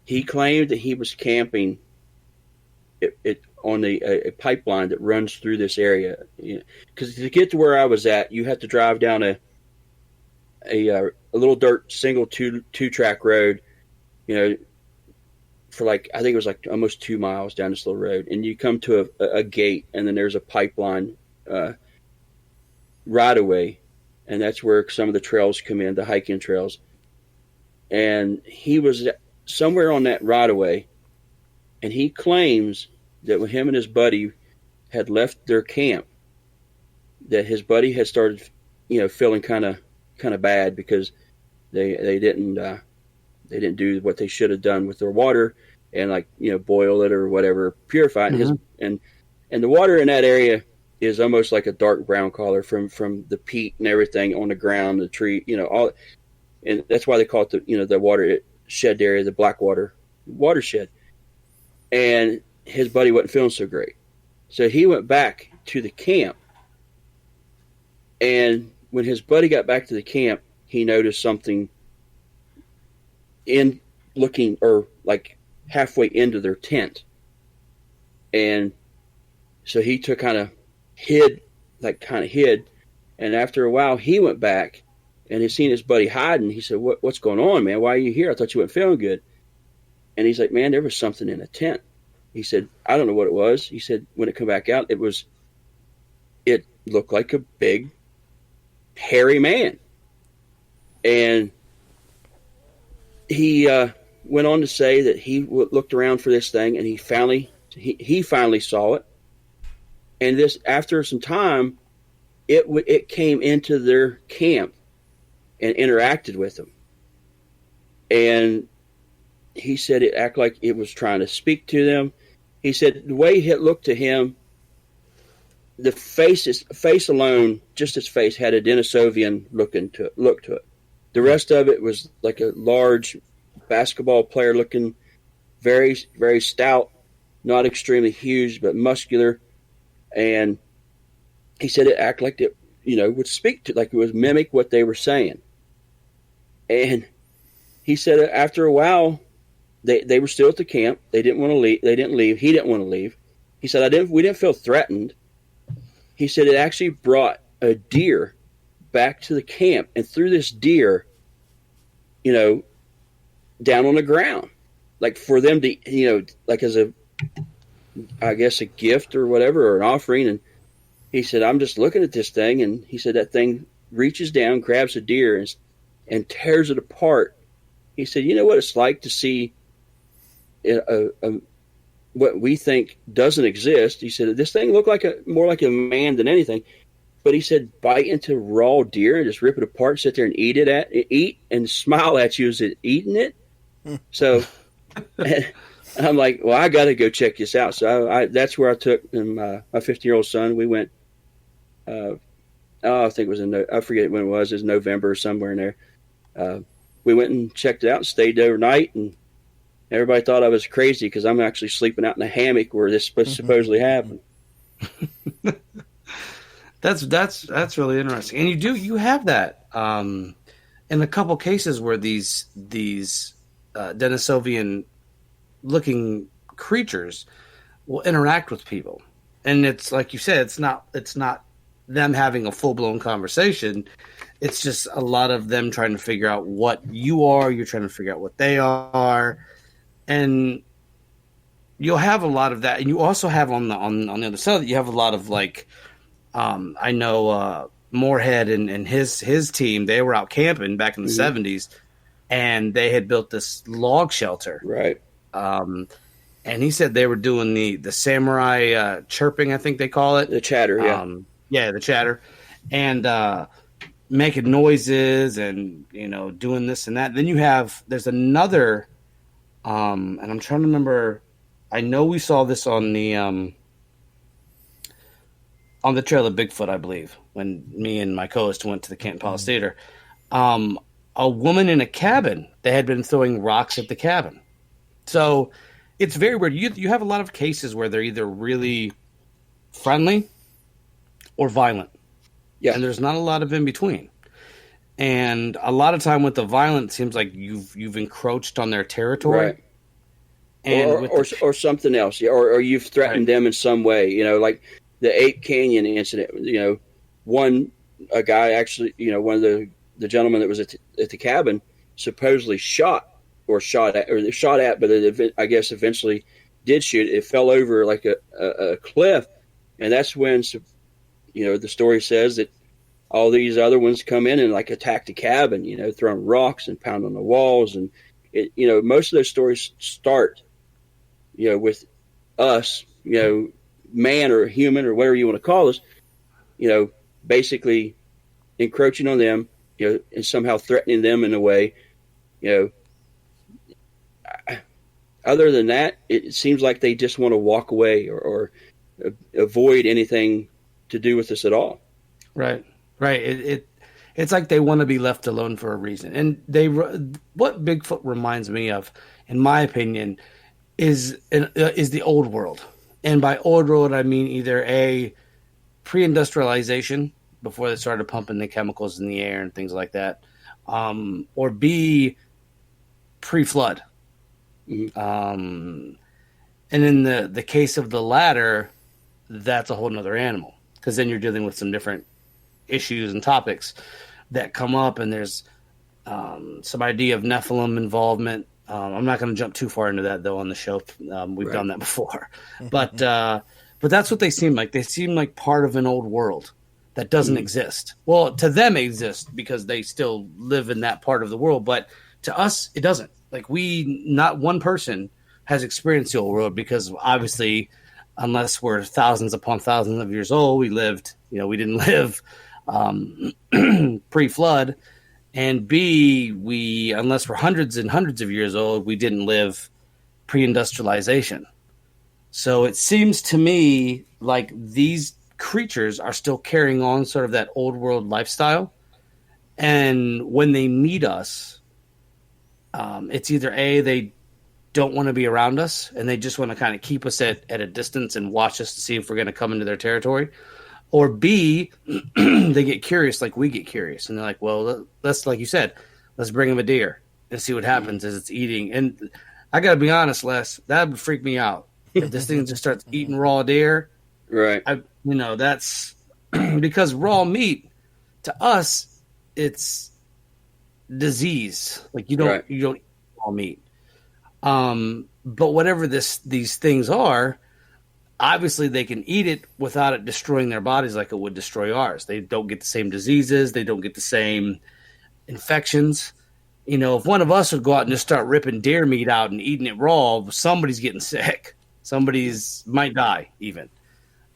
D: He claimed that he was camping on a pipeline that runs through this area. Because to get to where I was at, you have to drive down a little dirt single two-track road, for I think it was almost 2 miles down this little road, and you come to a gate, and then there's a pipeline right away, and that's where some of the trails come in, the hiking trails. And he was somewhere on that right away, and he claims that when him and his buddy had left their camp, that his buddy had started, feeling kind of bad because they didn't do what they should have done with their water and boil it or whatever, purify it. And the water in that area is almost like a dark brown color from the peat and everything on the ground, the tree, all, and that's why they call it the water shed area, the Blackwater watershed. And his buddy wasn't feeling so great, so he went back to the camp. And when his buddy got back to the camp, he noticed something in looking or halfway into their tent. And so he took kind of hid. And after a while, he went back and he seen his buddy hiding. He said, what's going on, man? Why are you here? I thought you weren't feeling good. And he's like, man, there was something in the tent. He said, I don't know what it was. He said, when it came back out, it looked like a big, hairy man. And he went on to say that he looked around for this thing, and he finally saw it. And this, after some time, it came into their camp and interacted with them. And he said it acted like it was trying to speak to them. He said the way it looked to him, the face alone, just his face, had a Denisovian look to it. The rest of it was like a large basketball player looking, very, very stout, not extremely huge, but muscular. And he said it acted like it, would speak to, like it would mimic what they were saying. And he said after a while, they were still at the camp. They didn't want to leave. They didn't leave. He didn't want to leave. He said, we didn't feel threatened. He said it actually brought a deer back to the camp and threw this deer, down on the ground, like for them to, as I guess a gift or whatever, or an offering. And he said, I'm just looking at this thing. And he said that thing reaches down, grabs a deer and tears it apart. He said, you know what it's like to see what we think doesn't exist. He said this thing looked like more like a man than anything. But he said bite into raw deer and just rip it apart, sit there and eat and smile at you as it eating it. So I'm like, well, I got to go check this out. So that's where I took my 15-year-old son. We went. I think it was I forget when it was. It was November or somewhere in there. We went and checked it out and stayed overnight, and everybody thought I was crazy because I'm actually sleeping out in a hammock where this supposedly happened.
A: That's really interesting, and you have that in a couple cases where these Denisovian looking creatures will interact with people, and it's like you said, it's not them having a full blown conversation. It's just a lot of them trying to figure out what you are. You're trying to figure out what they are, and you'll have a lot of that. And you also have on the other side, you have a lot of like. I know Moorhead and his team, they were out camping back in the 70s, and they had built this log shelter.
D: Right.
A: And he said they were doing the samurai chirping, I think they call it.
D: The chatter, yeah.
A: Yeah, the chatter. And making noises and, doing this and that. Then there's another, and I'm trying to remember, I know we saw this on the trail of Bigfoot, I believe, when me and my co-host went to the Canton Palace Theater. A woman in a cabin, they had been throwing rocks at the cabin. So it's very weird. You have a lot of cases where they're either really friendly or violent.
D: Yeah.
A: And there's not a lot of in between. And a lot of time with the violent, it seems like you've encroached on their territory.
D: Right.
A: And
D: or something else. Yeah. Or you've threatened them in some way, like the Ape Canyon incident, a guy actually, one of the gentlemen that was at the cabin supposedly shot at, but I guess eventually did shoot. It fell over like a cliff. And that's when, the story says that all these other ones come in and like attack the cabin, throwing rocks and pound on the walls. And most of those stories start, with us, man or human or whatever you want to call us, basically encroaching on them, and somehow threatening them in a way, other than that, it seems like they just want to walk away or avoid anything to do with us at all.
A: Right. It's like they want to be left alone for a reason. And what Bigfoot reminds me of, in my opinion, is the old world. And by old world, I mean either A, pre-industrialization, before they started pumping the chemicals in the air and things like that, or B, pre-flood.
D: Mm-hmm.
A: And in the case of the latter, that's a whole nother animal, because then you're dealing with some different issues and topics that come up, and there's some idea of Nephilim involvement. I'm not going to jump too far into that, though, on the show. We've done that before. But that's what they seem like. They seem like part of an old world that doesn't exist. Well, to them it exists because they still live in that part of the world. But to us, it doesn't. Like, not one person has experienced the old world, because obviously, unless we're thousands upon thousands of years old, we didn't live pre-flood. And B, unless we're hundreds and hundreds of years old, we didn't live pre-industrialization. So it seems to me like these creatures are still carrying on sort of that old world lifestyle. And when they meet us, it's either A, they don't want to be around us and they just want to kind of keep us at a distance and watch us to see if we're going to come into their territory. Or B, they get curious like we get curious. And they're like, well, let's, like you said, let's bring them a deer and see what happens as it's eating. And I got to be honest, Les, that would freak me out. If this thing just starts eating raw deer.
D: Right.
A: That's because raw meat, to us, it's disease. Like you don't eat raw meat. But whatever these things are, obviously they can eat it without it destroying their bodies like it would destroy ours. They don't get the same diseases. They don't get the same infections. if one of us would go out and just start ripping deer meat out and eating it raw, somebody's getting sick. Somebody's might die even.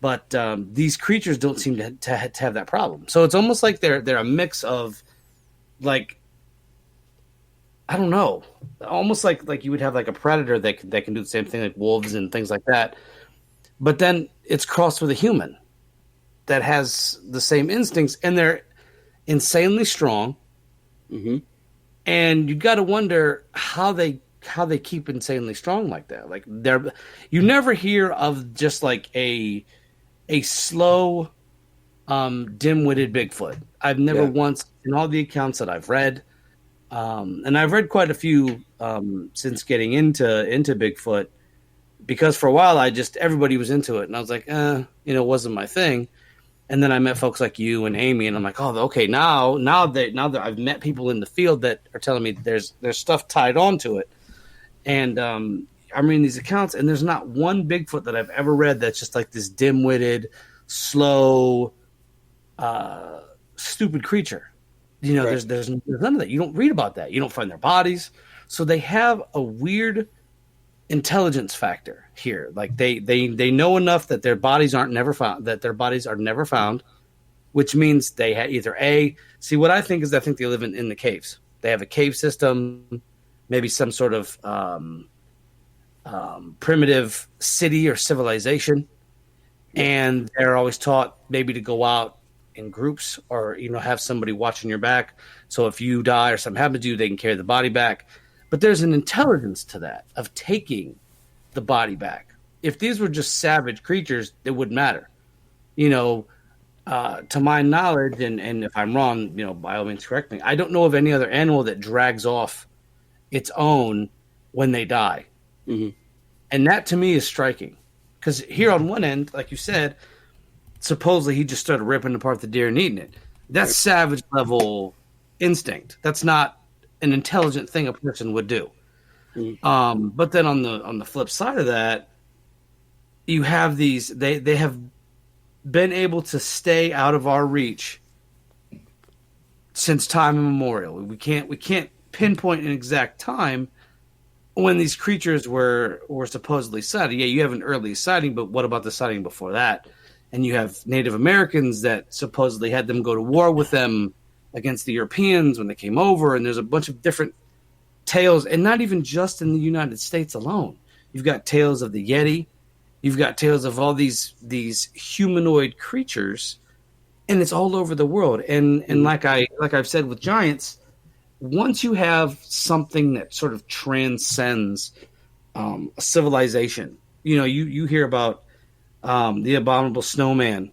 A: But these creatures don't seem to have that problem. So it's almost like they're a mix of, like, I don't know, almost like you would have like a predator that can do the same thing, like wolves and things like that. But then it's crossed with a human that has the same instincts, and they're insanely strong.
D: Mm-hmm.
A: And you got to wonder how they keep insanely strong like that. Like you never hear of just like a slow, dim-witted Bigfoot. I've never once, in all the accounts that I've read, and I've read quite a few since getting into Bigfoot, because for a while everybody was into it, and I was like, it wasn't my thing. And then I met folks like you and Amy, and I'm like, oh, okay, now that I've met people in the field that are telling me there's stuff tied onto it, and I'm reading these accounts, and there's not one Bigfoot that I've ever read that's just like this dim-witted, slow, stupid creature. Right. There's none of that. You don't read about that. You don't find their bodies, so they have a weird intelligence factor here. Like they know enough that their bodies are never found, which means they either see, what I think they live in the caves. They have a cave system, maybe some sort of primitive city or civilization, and they're always taught maybe to go out in groups, or have somebody watching your back, so if you die or something happens to you, they can carry the body back. But there's an intelligence to that, of taking the body back. If these were just savage creatures, it wouldn't matter. To my knowledge, and if I'm wrong, by all means correct me, I don't know of any other animal that drags off its own when they die.
D: Mm-hmm.
A: And that to me is striking. Because here on one end, like you said, supposedly he just started ripping apart the deer and eating it. That's savage level instinct. That's not an intelligent thing a person would do.
D: Mm-hmm.
A: But then on the flip side of that, you have these, they have been able to stay out of our reach since time immemorial. We can't pinpoint an exact time when these creatures were supposedly sighted. Yeah, you have an early sighting, but what about the sighting before that? And you have Native Americans that supposedly had them go to war with them against the Europeans when they came over, and there's a bunch of different tales, and not even just in the United States alone. You've got tales of the Yeti, you've got tales of all these humanoid creatures, and it's all over the world. And like I've said with giants, once you have something that sort of transcends a civilization, you hear about the abominable snowman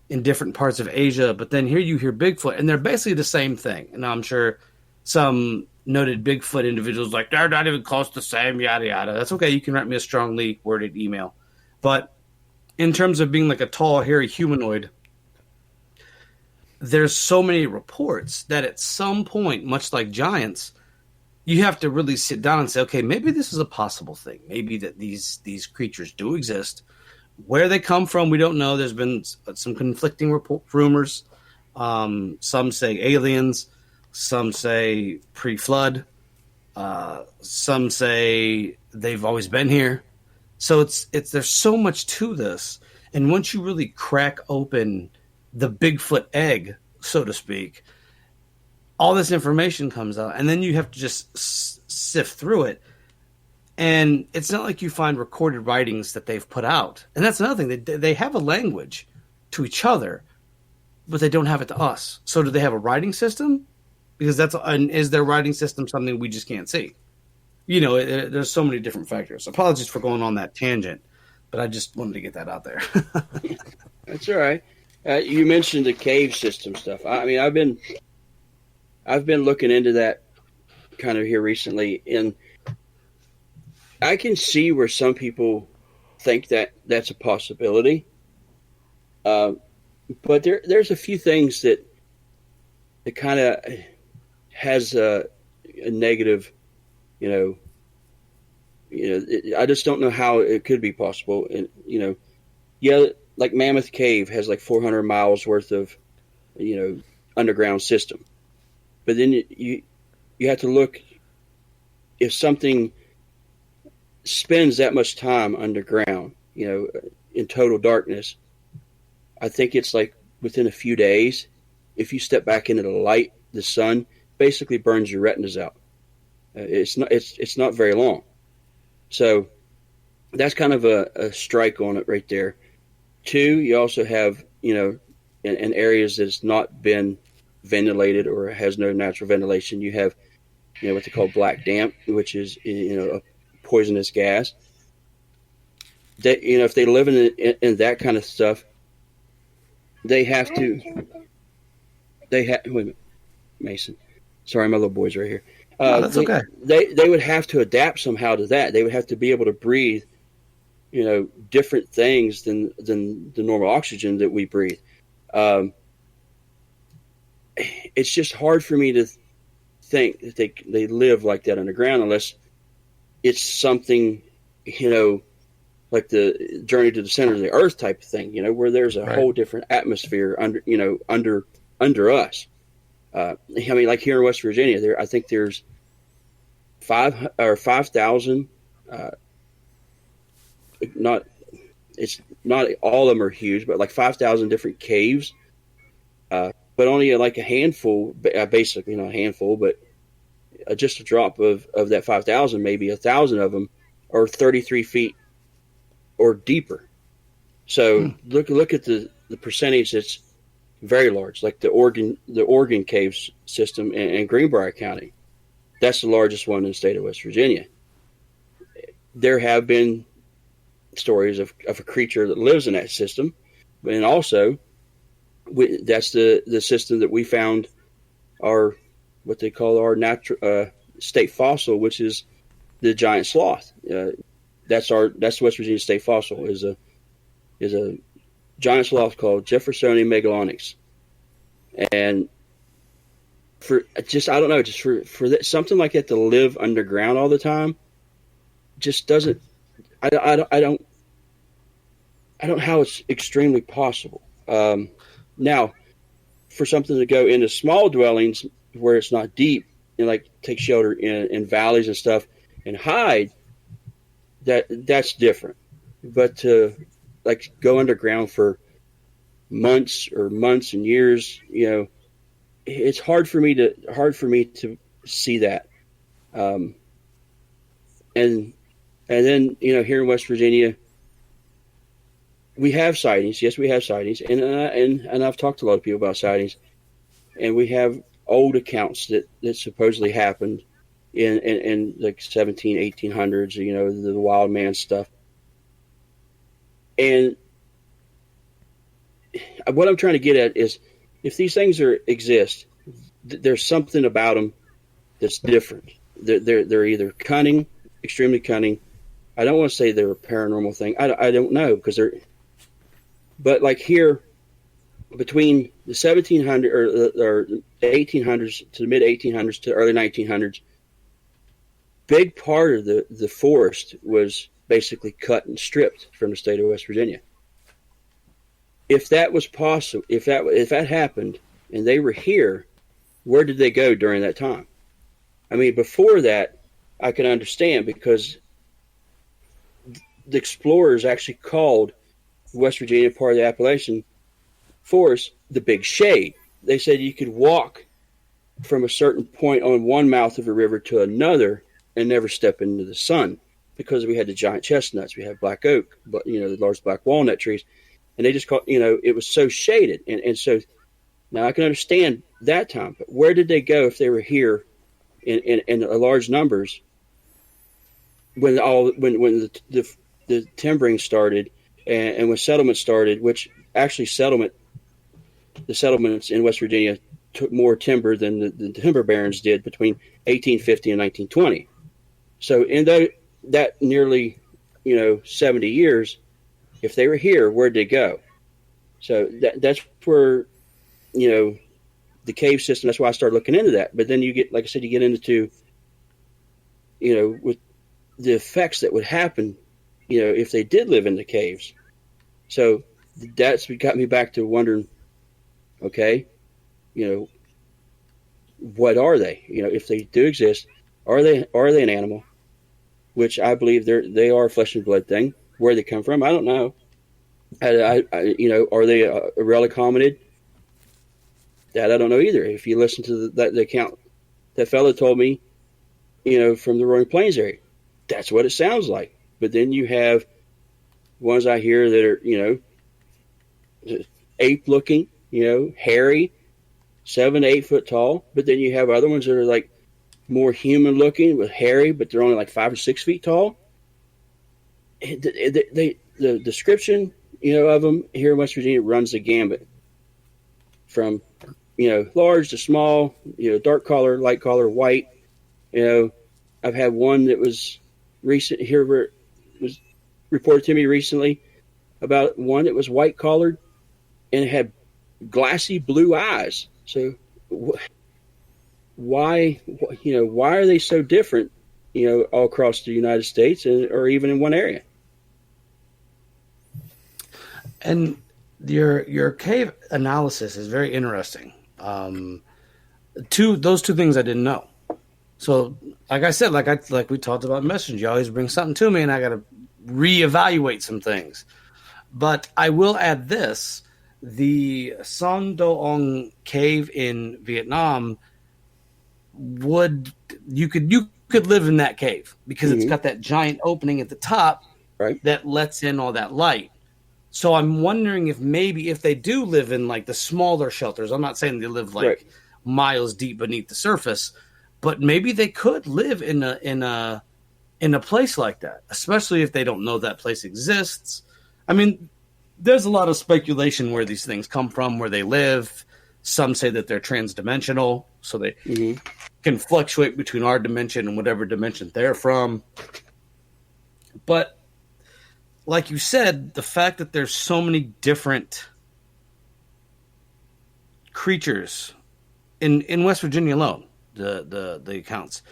A: in different parts of Asia, but then here you hear Bigfoot, and they're basically the same thing. And I'm sure some noted Bigfoot individuals like, they're not even close to the same, yada yada. That's okay. You can write me a strongly worded email. But in terms of being like a tall, hairy humanoid, there's so many reports that at some point, much like giants, you have to really sit down and say, okay, maybe this is a possible thing. Maybe that these creatures do exist. Where they come from, we don't know. There's been some conflicting rumors. Some say aliens. Some say pre-flood. Some say they've always been here. So there's so much to this. And once you really crack open the Bigfoot egg, so to speak, all this information comes out, and then you have to just sift through it. And it's not like you find recorded writings that they've put out. And that's another thing. They have a language to each other, but they don't have it to us. So do they have a writing system? Because is their writing system something we just can't see? There's so many different factors. Apologies for going on that tangent, but I just wanted to get that out there.
D: That's all right. You mentioned the cave system stuff. I mean, I've been looking into that kind of here recently, and I can see where some people think that that's a possibility. But there's a few things that kind of has a negative, I just don't know how it could be possible. And, like Mammoth Cave has like 400 miles worth of, underground system. But then you you have to look if something spends that much time underground, in total darkness. I think it's like within a few days, if you step back into the light, the sun basically burns your retinas out. It's not very long. So that's kind of a strike on it right there. Two, you also have, in areas that's not been ventilated or has no natural ventilation, you have, what they call black damp, which is, a poisonous gas. That, if they live in that kind of stuff, wait a minute, Mason. Sorry, my little boy's right here.
A: That's okay.
D: They would have to adapt somehow to that. They would have to be able to breathe, different things than the normal oxygen that we breathe. It's just hard for me to think that they live like that underground unless it's something, like the Journey to the Center of the Earth type of thing, where there's a whole different atmosphere under us. Like here in West Virginia, I think there's 5,000. Not all of them are huge, but like 5,000 different caves. But only like a handful, basically not a handful, but just a drop of that 5,000, maybe 1,000 of them are 33 feet or deeper. So look at the percentage that's very large, like the Oregon Caves system in Greenbrier County. That's the largest one in the state of West Virginia. There have been stories of a creature that lives in that system, and also that's the system that we found what they call our natural state fossil, which is the giant sloth. That's West Virginia state fossil is a giant sloth called Jeffersonian megalonyx. And for something like that to live underground all the time, just doesn't. I don't know how it's extremely possible. Now, for something to go into small dwellings where it's not deep and like take shelter in valleys and stuff and hide, that's different. But to like go underground for months and years, it's hard for me to see that. And then here in West Virginia, we have sightings. Yes, we have sightings, and I've talked to a lot of people about sightings, and we have old accounts that supposedly happened in like 1800s, the wild man stuff. And what I'm trying to get at is, if these things exist, there's something about them that's different. They're either cunning, extremely cunning. I don't want to say they're a paranormal thing. I don't know, because they're. But like here, between the 1700s or the 1800s to the mid 1800s to early 1900s, big part of the forest was basically cut and stripped from the state of West Virginia. If that was possible, if that happened, and they were here, where did they go during that time? I mean, before that, I can understand, because the explorers actually called West Virginia, part of the Appalachian Forest, the Big Shade. They said you could walk from a certain point on one mouth of a river to another and never step into the sun, because we had the giant chestnuts, we had black oak, but the large black walnut trees, and they just called, it was so shaded, and so now I can understand that time. But where did they go if they were here in large numbers when the timbering started? And when settlement started, which actually the settlements in West Virginia took more timber than the timber barons did between 1850 and 1920. So in that nearly 70 years, if they were here, where'd they go? So that's where the cave system. That's why I started looking into that. But then you get, like I said, you get into with the effects that would happen if they did live in the caves. So that's what got me back to wondering, okay, what are they? If they do exist, are they an animal? Which I believe they are a flesh and blood thing. Where they come from, I don't know. Are they a relic hominid? That I don't know either. If you listen to the account that fellow told me, from the Roaring Plains area, that's what it sounds like. But then you have ones I hear that are, ape looking, hairy, 7 to 8 foot tall. But then you have other ones that are like more human looking with hairy, but they're only like 5 or 6 feet tall. The description, of them here in West Virginia runs the gambit from, large to small, dark color, light color, white. I've had one that was recent here where it was reported to me recently about one that was white collared and it had glassy blue eyes. So why are they so different, all across the United States or even in one area?
A: And your cave analysis is very interesting. Those two things I didn't know. So, like I said, like we talked about Messenger, you always bring something to me, and I got to reevaluate some things. But I will add this: the Son Doong cave in Vietnam you could live in that cave because it's got that giant opening at the top that lets in all that light. So I'm wondering if maybe if they do live in like the smaller shelters, I'm not saying they live like miles deep beneath the surface, but maybe they could live in a place like that, especially if they don't know that place exists. I mean, there's a lot of speculation where these things come from, where they live. Some say that they're transdimensional, so they can fluctuate between our dimension and whatever dimension they're from. But like you said, the fact that there's so many different creatures in West Virginia alone, the accounts.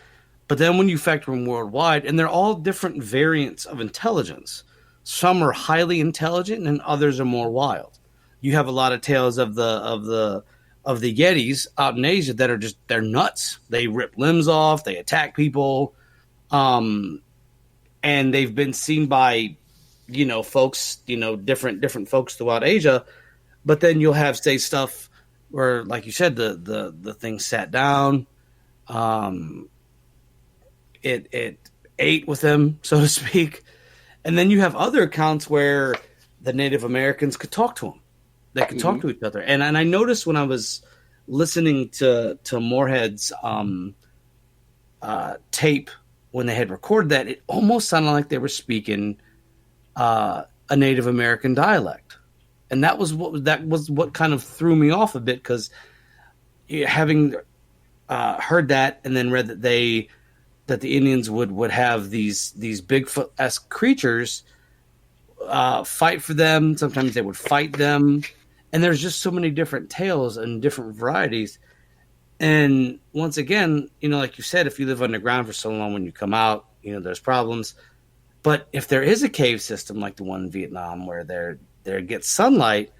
A: But then when you factor in worldwide, and they're all different variants of intelligence. Some are highly intelligent and others are more wild. You have a lot of tales of the Yetis out in Asia that are they're nuts. They rip limbs off, they attack people. And they've been seen by folks, different folks throughout Asia, but then you'll have say stuff where, like you said, the thing sat down, it ate with them, so to speak, and then you have other accounts where the Native Americans could talk to them, they could talk to each other, and I noticed when I was listening to Moorhead's tape when they had recorded that, it almost sounded like they were speaking a Native American dialect, and that was what kind of threw me off a bit, because having heard that and then read that the Indians would have these Bigfoot-esque creatures fight for them. Sometimes they would fight them, and there's just so many different tales and different varieties. And once again, like you said, if you live underground for so long, when you come out, there's problems. But if there is a cave system like the one in Vietnam where there gets sunlight,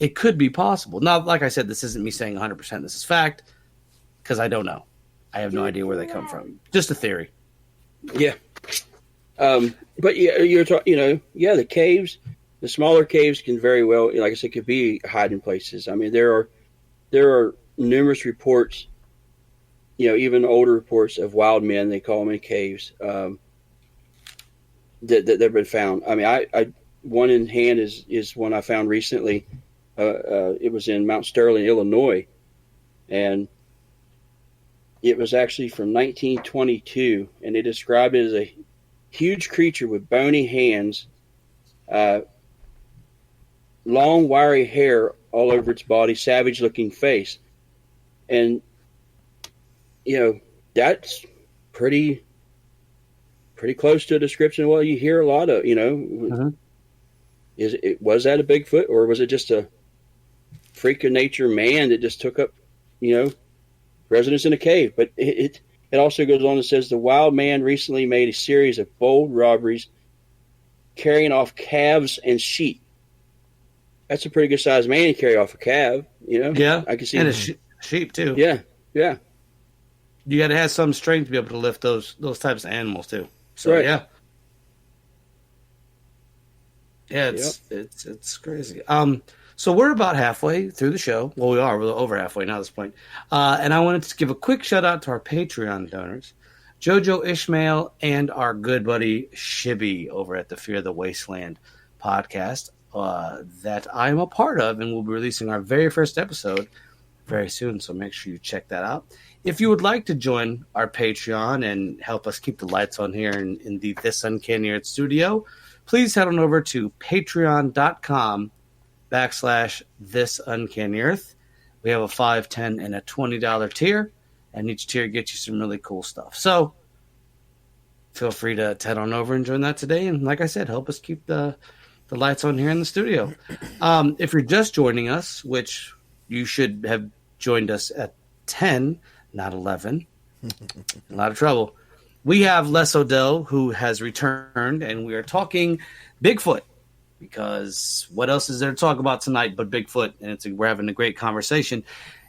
A: it could be possible. Now, like I said, this isn't me saying 100% this is fact, because I don't know. I have no idea where they come from. Just a theory.
D: Yeah. But you're talking, the caves, the smaller caves can very well, like I said, could be hiding places. I mean, there are numerous reports, even older reports of wild men, they call them in caves, that have been found. I mean, I one in hand is one I found recently. It was in Mount Sterling, Illinois, and it was actually from 1922, and they described it as a huge creature with bony hands, long wiry hair all over its body, savage-looking face, and that's pretty close to a description of what you hear a lot of. Was that a Bigfoot, or was it just a freak of nature man that just took up residence in a cave? But it also goes on and says the wild man recently made a series of bold robberies carrying off calves and sheep. That's a pretty good sized man to carry off a calf,
A: Yeah,
D: I can see.
A: And sheep too.
D: Yeah.
A: you got to have some strength to be able to lift those types of animals too. So
D: Right.
A: yeah, it's crazy. So we're about halfway through the show. Well, we are. We're over halfway now at this point. And I wanted to give a quick shout out to our Patreon donors, Jojo Ishmael and our good buddy Shibby over at the Fear the Wasteland podcast that I'm a part of, and we'll be releasing our very first episode very soon. So make sure you check that out. If you would like to join our Patreon and help us keep the lights on here in the This Uncanny Earth studio, please head on over to patreon.com/This Uncanny Earth. We have a $5, $10, and a $20 tier, and each tier gets you some really cool stuff. So feel free to head on over and join that today. And like I said, help us keep the lights on here in the studio. If you're just joining us, which you should have joined us at 10, not 11, a lot of trouble. We have Les Odell, who has returned, and we are talking Bigfoot, because what else is there to talk about tonight but Bigfoot? And we're having a great conversation.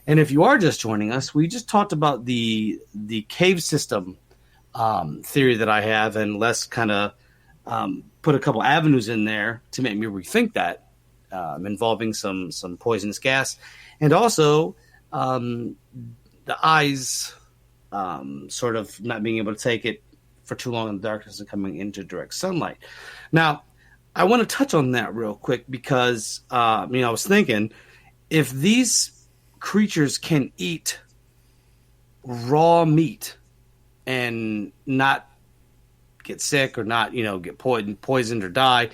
A: And if you are just joining us, we just talked about the cave system theory that I have, and Les kind of put a couple avenues in there to make me rethink that, involving some poisonous gas, and also the eyes sort of not being able to take it for too long in the darkness and coming into direct sunlight. Now, I want to touch on that real quick because, I was thinking, if these creatures can eat raw meat and not get sick or not, get poisoned or die,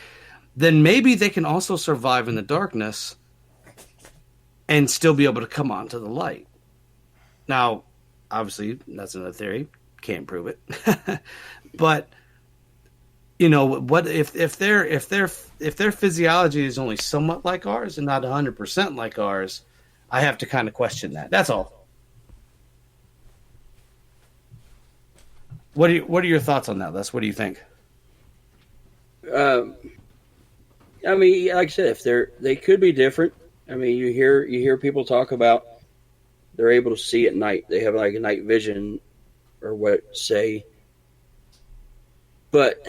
A: then maybe they can also survive in the darkness and still be able to come onto the light. Now, obviously, that's another theory. Can't prove it. But what if their physiology is only somewhat like ours and not 100% like ours? I have to kind of question that. That's all. What are your thoughts on that, Les? What do you think?
D: I mean, like I said, if they could be different. I mean, you hear people talk about they're able to see at night. They have like a night vision or what say. But,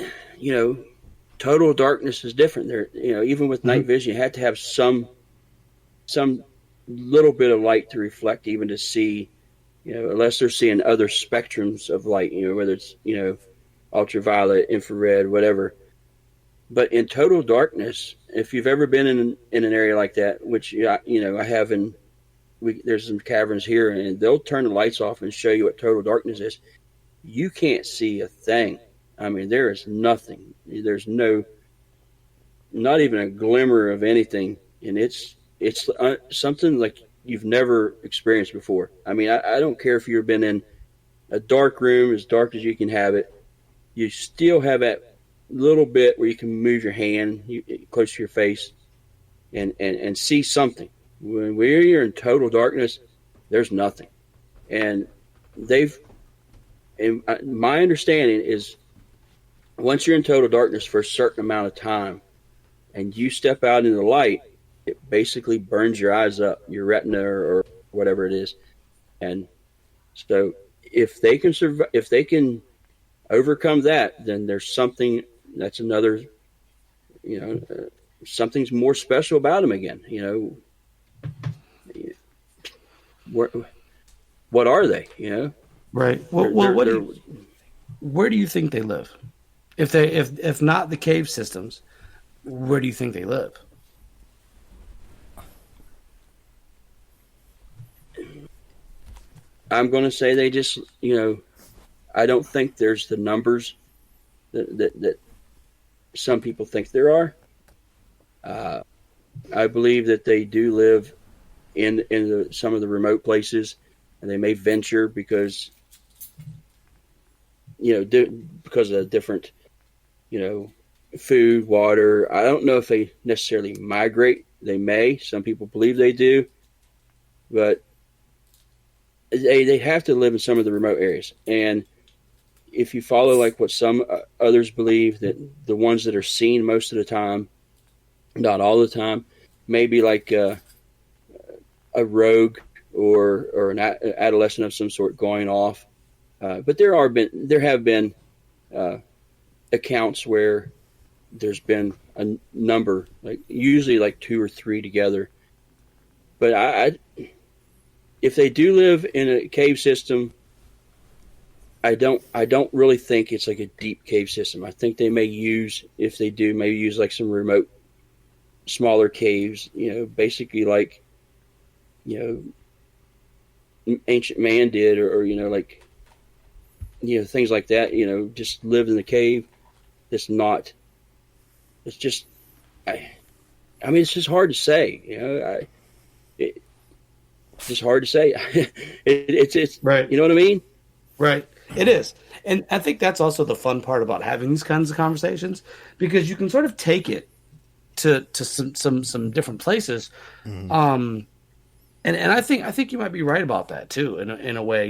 D: total darkness is different. There, even with night vision, you have to have some little bit of light to reflect, even to see, unless they're seeing other spectrums of light, whether it's, ultraviolet, infrared, whatever. But in total darkness, if you've ever been in an area like that, which, I have there's some caverns here, and they'll turn the lights off and show you what total darkness is. You can't see a thing. I mean, there is nothing. There's not even a glimmer of anything, and it's something like you've never experienced before. I mean, I don't care if you've been in a dark room, as dark as you can have it. You still have that little bit where you can move your hand close to your face and see something. When we're in total darkness, there's nothing. And my understanding is, once you're in total darkness for a certain amount of time and you step out into the light, it basically burns your eyes up, your retina or whatever it is. And so if they can overcome that, then there's something that's another, something's more special about them again. What are they?
A: Right. Well, where do you think they live? If not the cave systems, where do you think they live?
D: I'm going to say they just, I don't think there's the numbers that some people think there are. I believe that they do live in some of the remote places, and they may venture because because of different, food, water. I don't know if they necessarily migrate. They may. Some people believe they do, but they have to live in some of the remote areas. And if you follow like what some others believe, that the ones that are seen most of the time, not all the time, maybe like a rogue or an adolescent of some sort going off But there have been accounts where there's been a number, like usually like 2 or 3 together. But if they do live in a cave system, I don't really think it's like a deep cave system. I think they may use, if they do, maybe use like some remote, smaller caves. Basically like ancient man did, or like things like that. Just lived in the cave. It's not. It's just. I mean, it's just hard to say. It's just hard to say. It's
A: right.
D: You know what I mean?
A: Right. It is. And I think that's also the fun part about having these kinds of conversations, because you can sort of take it to some different places. And I think you might be right about that too, in a way.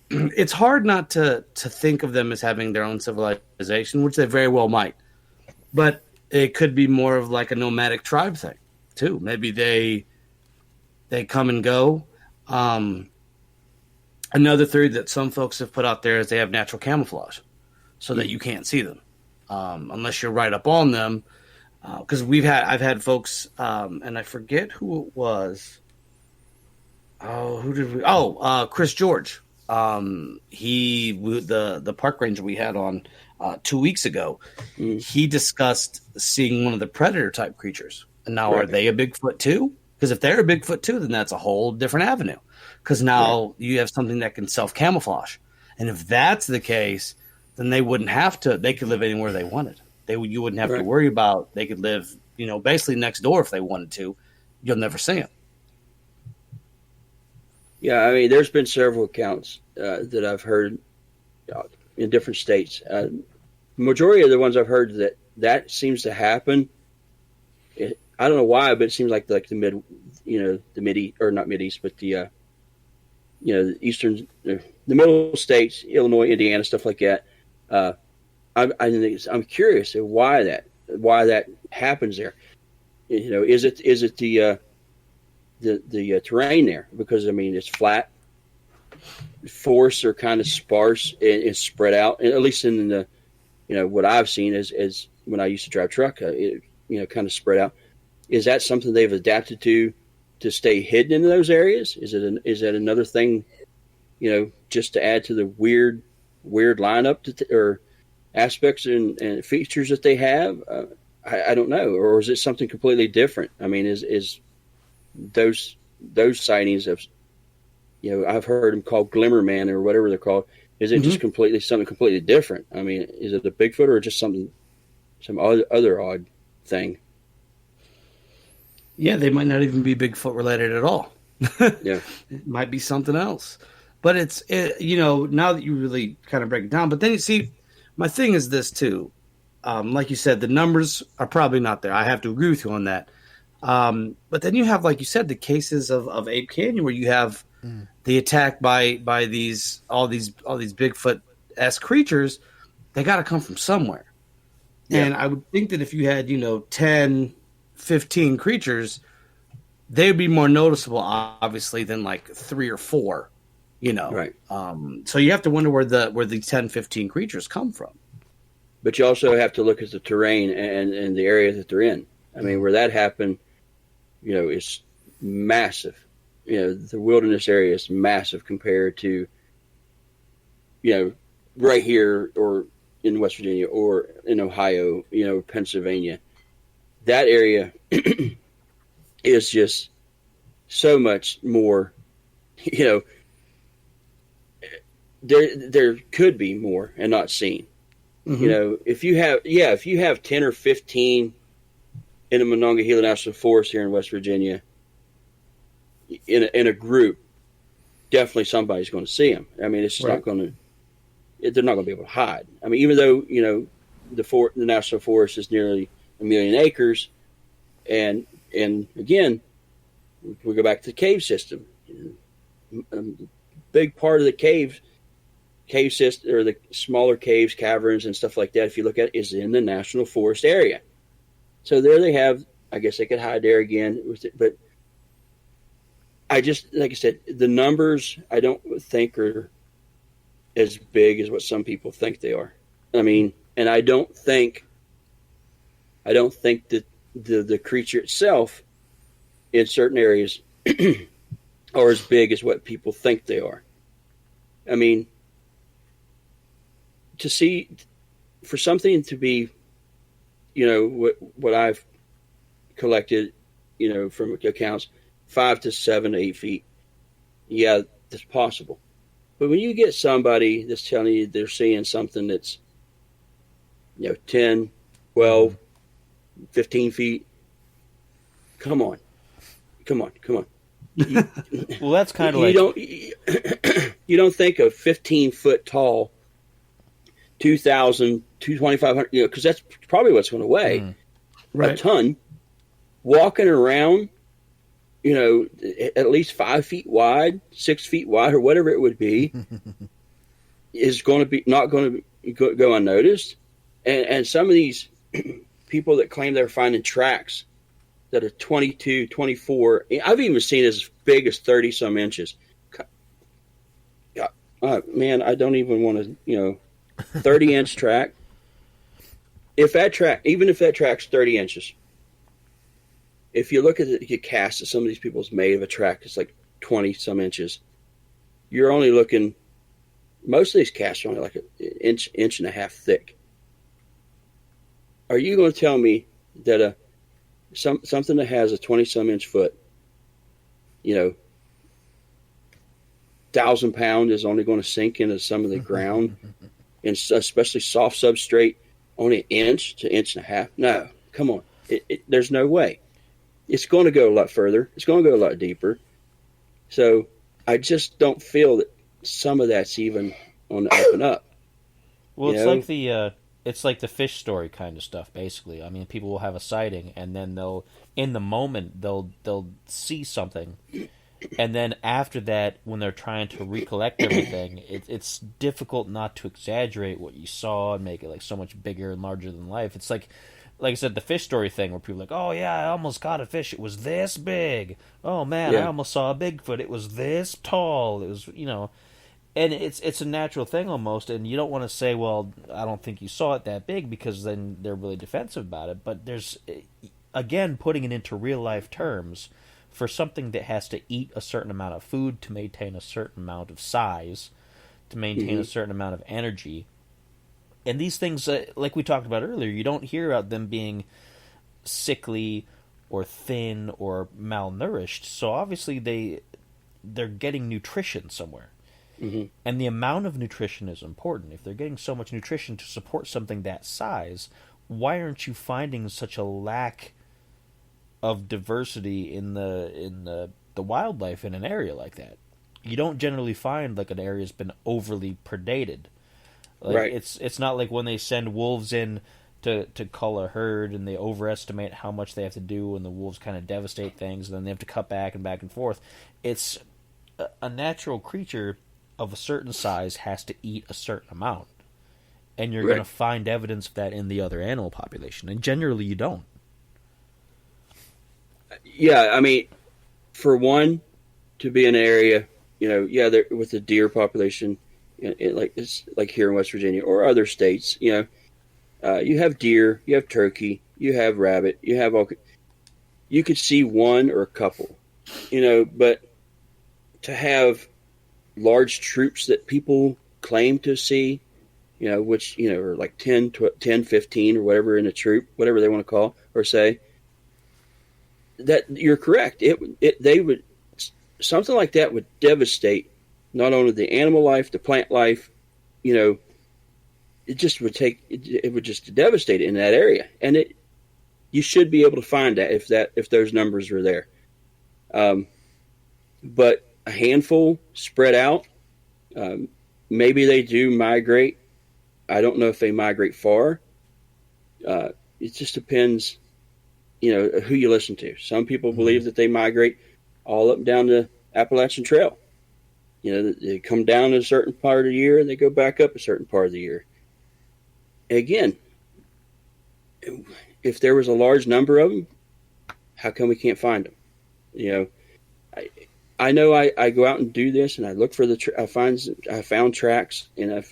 A: It's hard not to think of them as having their own civilization, which they very well might. But it could be more of like a nomadic tribe thing too. Maybe they come and go. Another theory that some folks have put out there is they have natural camouflage, so that you can't see them unless you're right up on them. Because I've had folks, and I forget who it was. Oh, who did we? Oh, Chris George. The park ranger we had on 2 weeks ago. He discussed seeing one of the predator type creatures. And now, Are they a Bigfoot too? Because if they're a Bigfoot too, then that's a whole different avenue. Because now you have something that can self camouflage, and if that's the case, then they wouldn't have to. They could live anywhere they wanted. You wouldn't have to worry about. They could live, basically next door if they wanted to. You'll never see them.
D: Yeah, I mean, there's been several accounts that I've heard in different states. Majority of the ones I've heard that seems to happen. I don't know why, but it seems like the not Mid East, but the eastern, the middle states, Illinois, Indiana, stuff like that. I'm curious of why that happens there. Is it the terrain there? Because I mean, it's flat. Forests are kind of sparse and spread out, and at least in the what I've seen is when I used to drive truck, kind of spread out. Is that something they've adapted to stay hidden in those areas? Is that another thing, just to add to the weird lineup or aspects and features that they have? I don't know. Or is it something completely different? I mean, is those sightings of, I've heard them called Glimmer Man or whatever they're called. Is it just something completely different? I mean, is it a Bigfoot or just some other odd thing?
A: Yeah, they might not even be Bigfoot related at all.
D: Yeah,
A: it might be something else. But now that you really kind of break it down. But then you see, my thing is this too. Like you said, the numbers are probably not there. I have to agree with you on that. But then you have, like you said, the cases of Ape Canyon where you have the attack by all these Bigfoot-esque creatures. They got to come from somewhere. Yeah. And I would think that if you had 10, 15 creatures, they would be more noticeable, obviously, than like 3 or 4.
D: Right.
A: So you have to wonder where the 10, 15 creatures come from.
D: But you also have to look at the terrain and the area that they're in. I mean, where that happened, is massive. The wilderness area is massive compared to, right here or in West Virginia or in Ohio, Pennsylvania. That area is just so much more, there could be more and not seen. If you have 10 or 15 in the Monongahela National Forest here in West Virginia, in a group, definitely somebody's going to see them. I mean, it's just not going to. They're not going to be able to hide. I mean, even though the national forest is nearly 1 million acres, and again, we go back to the cave system. A big part of the cave system, or the smaller caves, caverns, and stuff like that, if you look at it, is in the national forest area. So there they have. I guess they could hide there again with it, but I just, like I said, the numbers I don't think are as big as what some people think they are. I mean, and I don't think that the creature itself in certain areas are as big as what people think they are. I mean, for something to be, what I've collected, from accounts, 5 to 7 to 8 feet, yeah, that's possible. But when you get somebody that's telling you they're seeing something that's, 10, 12, 15 feet, come on.
B: Well, that's kind of like...
D: You don't think of 15-foot tall, 2,000, 2,500, because that's probably what's going to weigh a ton, walking around, at least 5 feet wide, 6 feet wide, or whatever it would be, is going to be not going to go unnoticed. And some of these people that claim they're finding tracks that are 22, 24, I've even seen as big as 30 some inches. Man, I don't even want to, 30-inch track. Even if that track's 30 inches, if you look at the cast that some of these people's made of a track that's like 20 some inches, you're only looking, most of these casts are only like an inch and a half thick. Are you going to tell me that something that has a 20 some inch foot, 1,000 pound is only going to sink into some of the ground, and especially soft substrate, only an inch to inch and a half? No, come on. There's no way. It's going to go a lot further. It's going to go a lot deeper. So I just don't feel that some of that's even on the up and up.
B: Well, it's like the fish story kind of stuff, basically. I mean, people will have a sighting, and then in the moment, they'll see something. And then after that, when they're trying to recollect everything, it's difficult not to exaggerate what you saw and make it like so much bigger and larger than life. It's like I said, the fish story thing where people are like, oh yeah, I almost caught a fish. It was this big. Oh man, I almost saw a Bigfoot. It was this tall. It was, and it's a natural thing almost. And you don't want to say, well, I don't think you saw it that big, because then they're really defensive about it. But there's, again, putting it into real life terms, for something that has to eat a certain amount of food to maintain a certain amount of size, to maintain a certain amount of energy. And these things, like we talked about earlier, you don't hear about them being sickly or thin or malnourished. So obviously they're getting nutrition somewhere. Mm-hmm. And the amount of nutrition is important. If they're getting so much nutrition to support something that size, why aren't you finding such a lack of diversity in the wildlife in an area like that? You don't generally find like an area's been overly predated. Like, right. It's not like when they send wolves in to cull a herd and they overestimate how much they have to do, and the wolves kind of devastate things, and then they have to cut back and forth. It's a natural creature of a certain size has to eat a certain amount, and you're going to find evidence of that in the other animal population, and generally you don't.
D: Yeah, I mean, for one, to be in an area, with the deer population, it's like here in West Virginia or other states, you have deer, you have turkey, you have rabbit, you could see one or a couple, but to have large troops that people claim to see, which, are like 10, 15 or whatever in a troop, whatever they want to call or say, that you're correct. Something like that would devastate not only the animal life, the plant life, it would just devastate it in that area. And you should be able to find that if those numbers are there. But a handful spread out, maybe they do migrate. I don't know if they migrate far. It just depends, who you listen to. Some people believe that they migrate all up and down the Appalachian Trail. They come down a certain part of the year and they go back up a certain part of the year. Again, if there was a large number of them, how come we can't find them? I know I go out and do this, and I look for I found tracks, and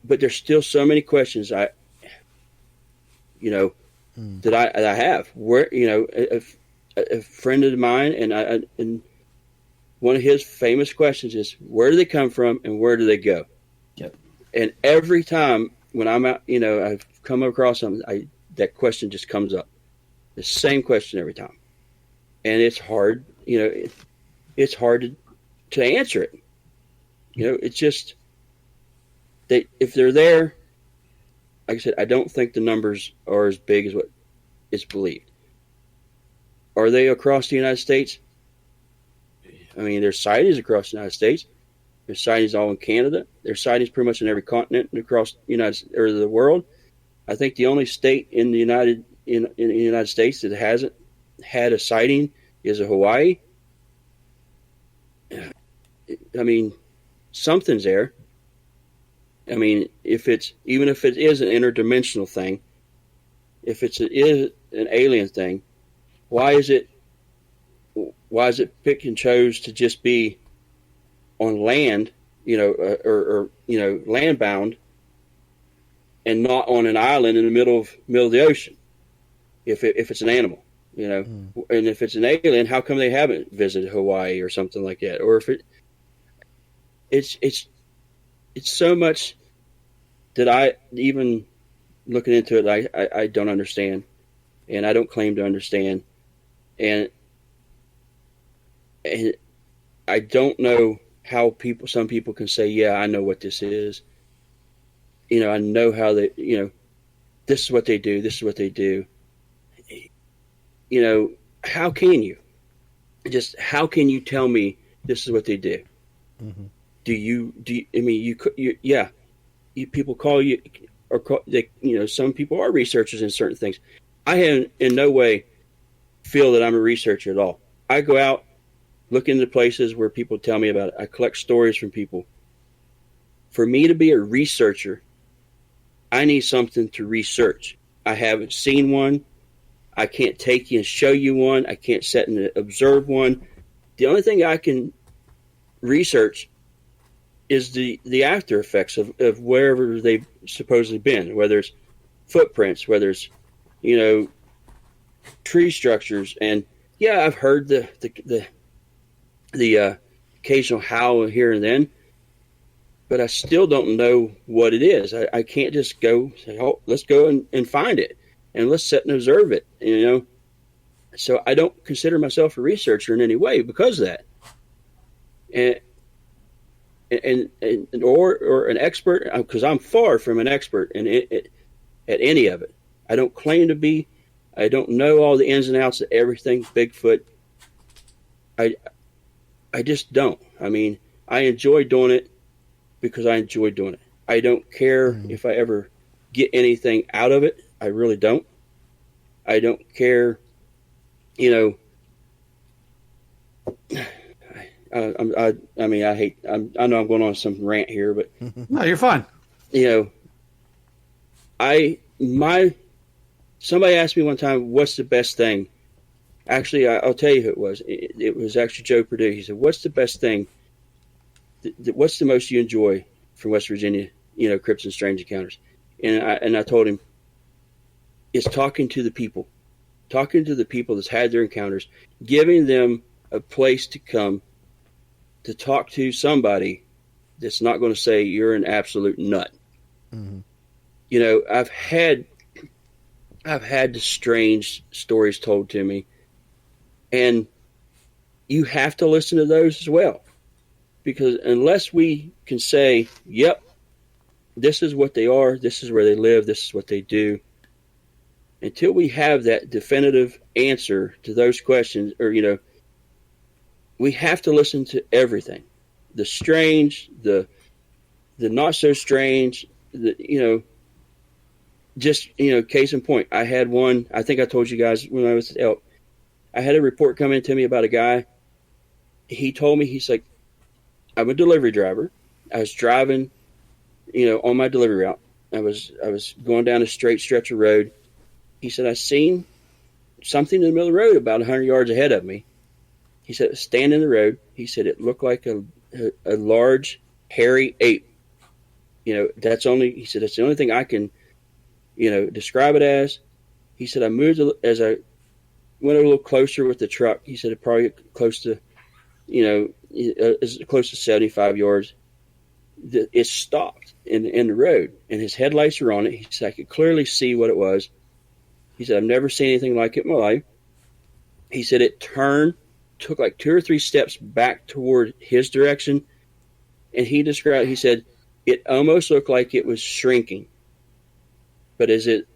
D: but there's still so many questions that I have. Where a friend of mine, and one of his famous questions is, where do they come from and where do they go?
A: Yep.
D: And every time when I'm out, I've come across something, that question just comes up. The same question every time, and it's hard. It's hard to answer it. It's just if they're there, like I said, I don't think the numbers are as big as what is believed. Are they across the United States? I mean, there's sightings across the United States. There's sightings all in Canada. There's sightings pretty much in every continent across the world. I think the only state in the United States that hasn't had a sighting is Hawaii. I mean, something's there. I mean, even if it is an interdimensional thing, if it is an alien thing, why is it pick and chose to just be on land, or land bound, and not on an island in the middle of the ocean? If it's an animal, and if it's an alien, how come they haven't visited Hawaii or something like that? Or if it's so much that I, even looking into it, I don't understand, and I don't claim to understand, and I don't know how some people can say, yeah, I know what this is. I know how they, this is what they do. This is what they do. How can you? How can you tell me this is what they do? Mm-hmm. I mean, people call you, some people are researchers in certain things. I have in no way feel that I'm a researcher at all. I go out, look into places where people tell me about it. I collect stories from people. For me to be a researcher, I need something to research. I haven't seen one. I can't take you and show you one. I can't sit and observe one. The only thing I can research is the after effects of wherever they've supposedly been, whether it's footprints, whether it's, tree structures. And yeah, I've heard the occasional howl here and then, but I still don't know what it is. I can't just go say, oh, let's go and find it, and let's sit and observe it, So I don't consider myself a researcher in any way because of that. Or an expert, because I'm far from an expert at any of it. I don't claim to be. I don't know all the ins and outs of everything Bigfoot. I just don't. I mean, I enjoy doing it because I enjoy doing it. I don't care if I ever get anything out of it. I really don't. I don't care, I know I'm going on some rant here, but
A: no, you're fine.
D: Somebody asked me one time, what's the best thing? Actually, I'll tell you who it was. It was actually Joe Perdue. He said, what's the best thing? What's the most you enjoy from West Virginia, Crypts and Strange Encounters? And I told him, it's talking to the people that's had their encounters, giving them a place to come to talk to somebody that's not going to say you're an absolute nut. Mm-hmm. I've had the strange stories told to me, and you have to listen to those as well, because unless we can say, yep, this is what they are, this is where they live, this is what they do, until we have that definitive answer to those questions, or we have to listen to everything, the strange, the not so strange, case in point. I had one, I think I told you guys when I was at Elk, I had a report come in to me about a guy. He told me, he's like, I'm a delivery driver. I was driving, on my delivery route. I was going down a straight stretch of road. He said, I seen something in the middle of the road about 100 yards ahead of me. He said, it was standing in the road. He said it looked like a large, hairy ape. He said, that's the only thing I can, describe it as. He said, I moved as I went a little closer with the truck. He said, it probably close to, as close to 75 yards. It stopped in the road, and his headlights were on it. He said, I could clearly see what it was. He said, I've never seen anything like it in my life. He said, it turned, took like 2 or 3 steps back toward his direction. And he said, it almost looked like it was shrinking. But as it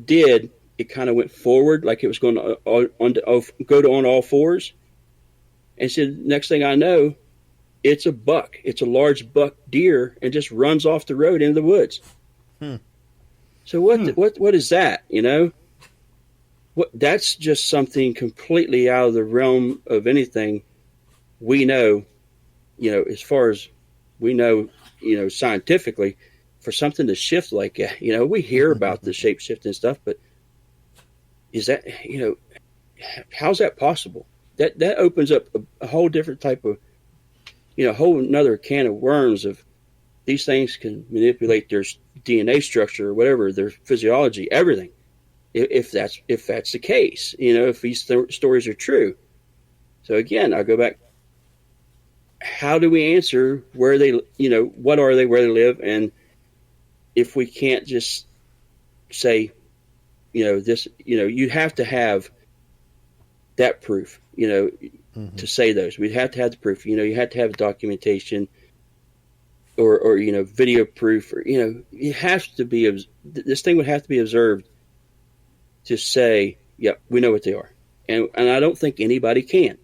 D: did, it kind of went forward, like it was going to go on all fours. And said, next thing I know, it's a buck. It's a large buck deer, and just runs off the road into the woods. So what is that? That's just something completely out of the realm of anything we know. As far as we know, scientifically, for something to shift like that, we hear about the shape shifting stuff, but is that, how's that possible? That opens up a whole different type of, a whole another can of worms of these things can manipulate their DNA structure or whatever, their physiology, everything. If that's the case, if these stories are true. So again, I'll go back. How do we answer where they, what are they, where they live? And if we can't just say, this, you have to have that proof, to say those. We'd have to have the proof. You have to have documentation or video proof, or, it has to be, this thing would have to be observed to say, yep, we know what they are. And I don't think anybody can.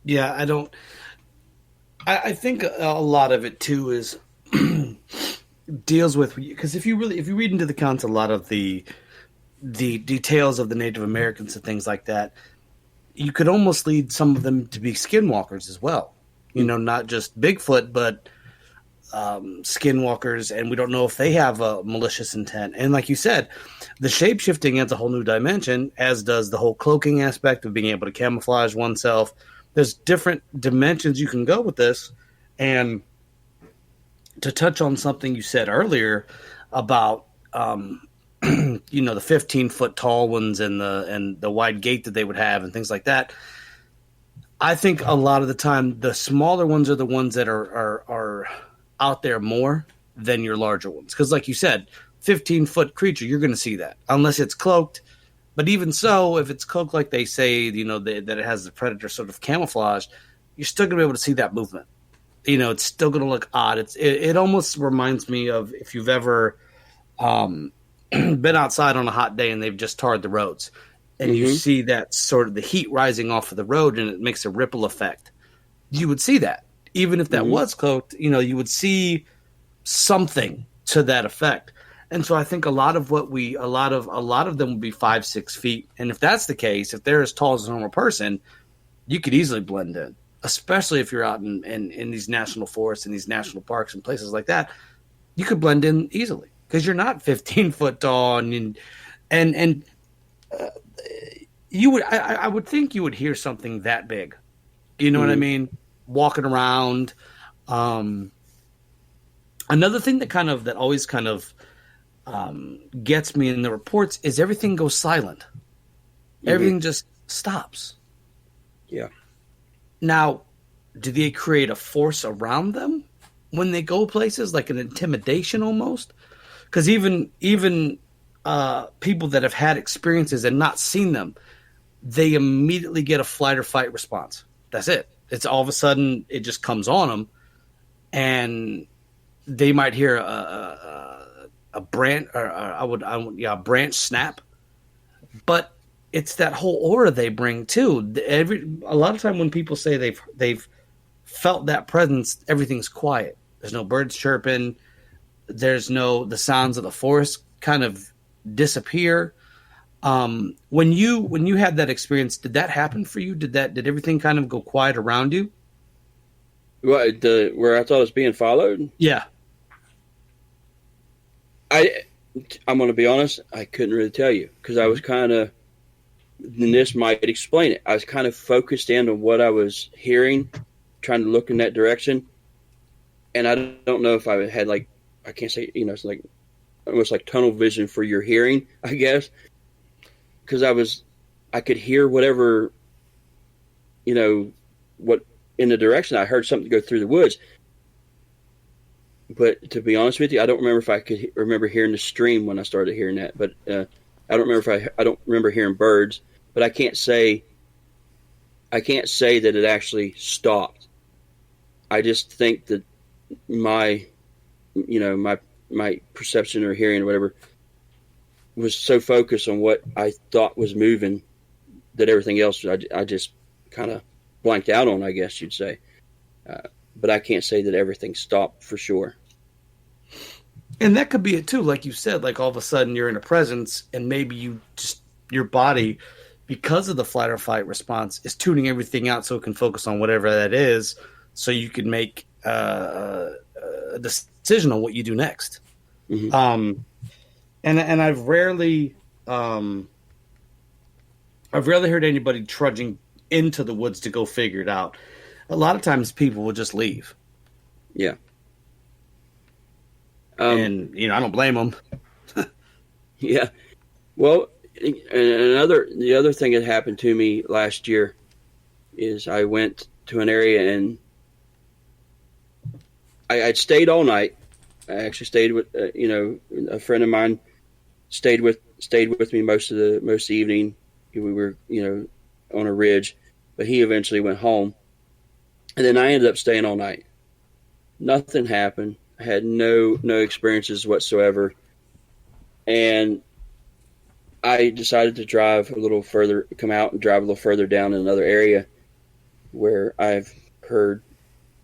A: Yeah, I think a lot of it too is deals with, because if you read into the accounts, a lot of the details of the Native Americans and things like that, you could almost lead some of them to be skinwalkers as well. Not just Bigfoot, but skinwalkers, and we don't know if they have a malicious intent. And like you said, the shape-shifting adds a whole new dimension, as does the whole cloaking aspect of being able to camouflage oneself. There's different dimensions you can go with this. And to touch on something you said earlier about the 15-foot tall ones and the wide gait that they would have and things like that, I think a lot of the time the smaller ones are the ones that are out there more than your larger ones. Because like you said, 15-foot creature, you're going to see that unless it's cloaked. But even so, if it's cloaked like they say, that it has the predator sort of camouflage, you're still going to be able to see that movement. It's still going to look odd. It almost reminds me of if you've ever been outside on a hot day and they've just tarred the roads. And you see that sort of the heat rising off of the road, and it makes a ripple effect. You would see that. Even if that was cloaked, you would see something to that effect. And so I think a lot of them would be 5-6 feet. And if that's the case, if they're as tall as a normal person, you could easily blend in, especially if you're out in these national forests and these national parks and places like that. You could blend in easily because you're not 15 foot tall, and you would. I would think you would hear something that big. You know what I mean? Walking around. Another thing that always gets me in the reports is everything goes silent. Everything just stops.
D: Yeah. Now,
A: do they create a force around them when they go places, like an intimidation almost? Because even people that have had experiences and not seen them, they immediately get a flight or fight response. That's it. It's all of a sudden it just comes on them, and they might hear a branch, or a branch snap, but it's that whole aura they bring too. A lot of time when people say they've felt that presence, everything's quiet. There's no birds chirping. There's the sounds of the forest kind of disappear. When you had that experience, did that happen for you? Did everything kind of go quiet around you?
D: What, where I thought I was being followed?
A: Yeah.
D: I'm going to be honest, I couldn't really tell you because I was kind of then this might explain it. I was kind of focused in on what I was hearing, trying to look in that direction. And I don't know if I had like, I can't say, it's like almost like tunnel vision for your hearing, I guess. Because I could hear whatever, what in the direction I heard something go through the woods. But to be honest with you, I don't remember if I could remember hearing the stream when I started hearing that. But I don't remember if I don't remember hearing birds. But I can't say that it actually stopped. I just think that my perception or hearing or whatever was so focused on what I thought was moving that everything else I just kind of blanked out on, I guess you'd say. But I can't say that everything stopped for sure.
A: And that could be it too, like you said, like all of a sudden you're in a presence and maybe your body, because of the flight or fight response, is tuning everything out so it can focus on whatever that is, so you can make a decision on what you do next. Mm-hmm. And I've rarely heard anybody trudging into the woods to go figure it out. A lot of times people will just leave.
D: Yeah.
A: And I don't blame them.
D: Yeah. Well, the other thing that happened to me last year is I went to an area and I'd stayed all night. I actually stayed with a friend of mine stayed with me most of the evening. We were on a ridge, but he eventually went home, and then I ended up staying all night. Nothing happened. I had no experiences whatsoever, and I decided to drive a little further, come out and drive a little further down in another area where I've heard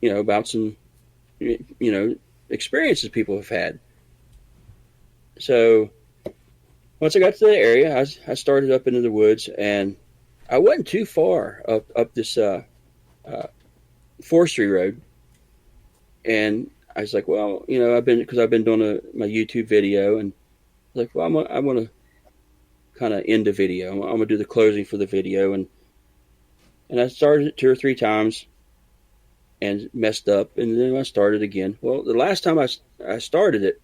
D: about some experiences people have had. So once I got to the area, I started up into the woods, and I wasn't too far up this forestry road. And I was like, well, I've been doing my YouTube video, and I was like, well, I want to kind of end the video. I'm going to do the closing for the video, and I started it 2 or 3 times and messed up, and then I started again. Well, the last time I started it,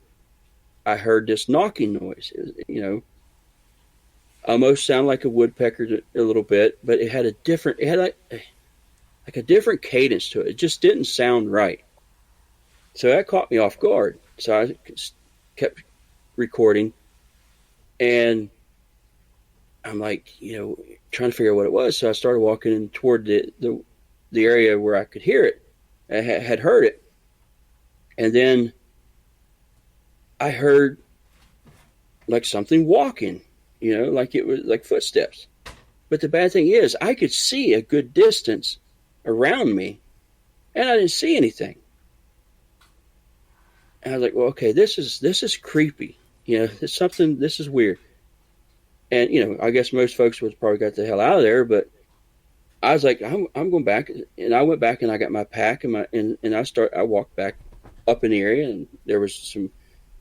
D: I heard this knocking noise. Almost sounded like a woodpecker a little bit, but it had like a different cadence to it. It just didn't sound right. So that caught me off guard. So I kept recording, and I'm like, trying to figure out what it was. So I started walking toward the area where I could hear it. I had heard it, and then I heard like something walking, like it was like footsteps. But the bad thing is, I could see a good distance around me, and I didn't see anything. And I was like, well, okay, this is creepy. This is weird. And I guess most folks would probably got the hell out of there, but I was like, I'm going back, and I went back and I got my pack and I walked back up in the area, and there was some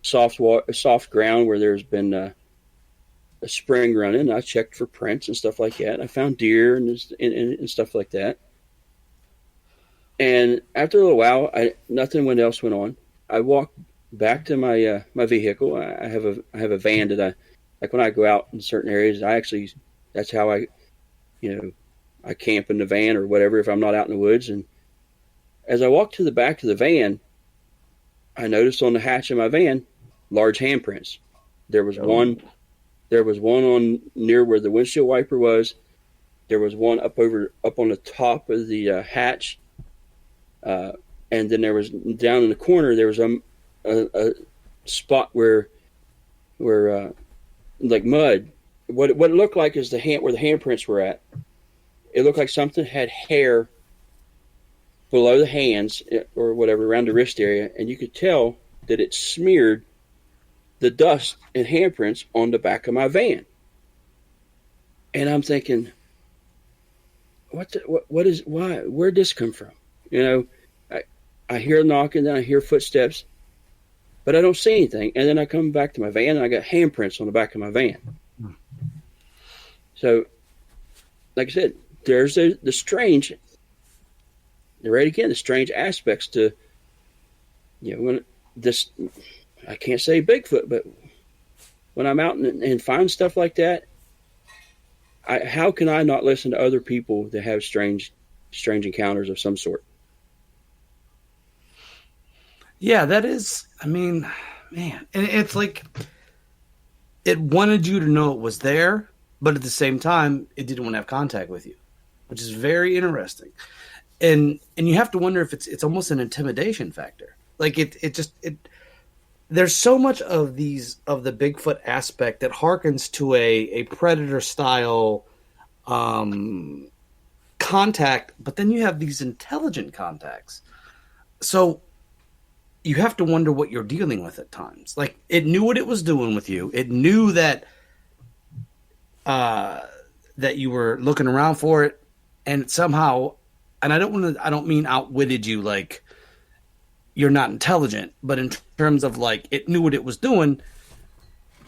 D: soft ground where there's been a spring running. I checked for prints and stuff like that. I found deer and stuff like that. And after a little while, nothing else went on. I walked back to my my vehicle. I have a van that I like when I go out in certain areas. That's how I camp in the van or whatever if I'm not out in the woods. And as I walked to the back of the van, I noticed on the hatch of my van large handprints. There was one on near where the windshield wiper was. There was one up on the top of the hatch, and then there was down in the corner. There was a spot where like mud. What it looked like is where the handprints were at. It looked like something had hair below the hands or whatever around the wrist area, and you could tell that it smeared the dust and handprints on the back of my van. And I'm thinking, where'd this come from? I hear knocking, then I hear footsteps, but I don't see anything. And then I come back to my van and I got handprints on the back of my van. So like I said, there's the strange. Right again, the strange aspects to when this. I can't say Bigfoot, but when I'm out and find stuff like that, how can I not listen to other people that have strange encounters of some sort?
A: Yeah, that is. I mean, man, and it's like it wanted you to know it was there, but at the same time, it didn't want to have contact with you, which is very interesting. And you have to wonder if it's almost an intimidation factor. Like it just there's so much of the Bigfoot aspect that harkens to a predator style contact, but then you have these intelligent contacts. So you have to wonder what you're dealing with at times. Like it knew what it was doing with you. It knew that that you were looking around for it, and somehow, and I don't mean outwitted you, like you're not intelligent, but in terms of like it knew what it was doing,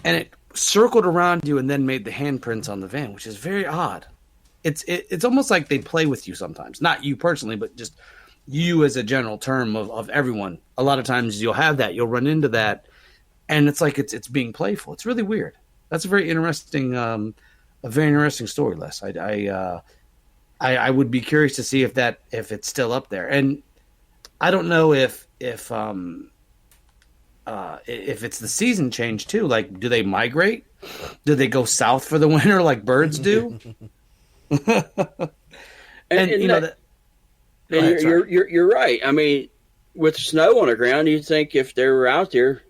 A: and it circled around you and then made the handprints on the van, which is very odd. It's almost like they play with you sometimes, not you personally, but just you as a general term of everyone. A lot of times you'll have that, you'll run into that, and it's like it's being playful. It's really weird. That's a very interesting story, Les. I would be curious to see if it's still up there, and I don't know if it's the season change too. Like, do they migrate? Do they go south for the winter like birds do? and you know that.
D: And you're right. I mean, with snow on the ground, you'd think if they were out there,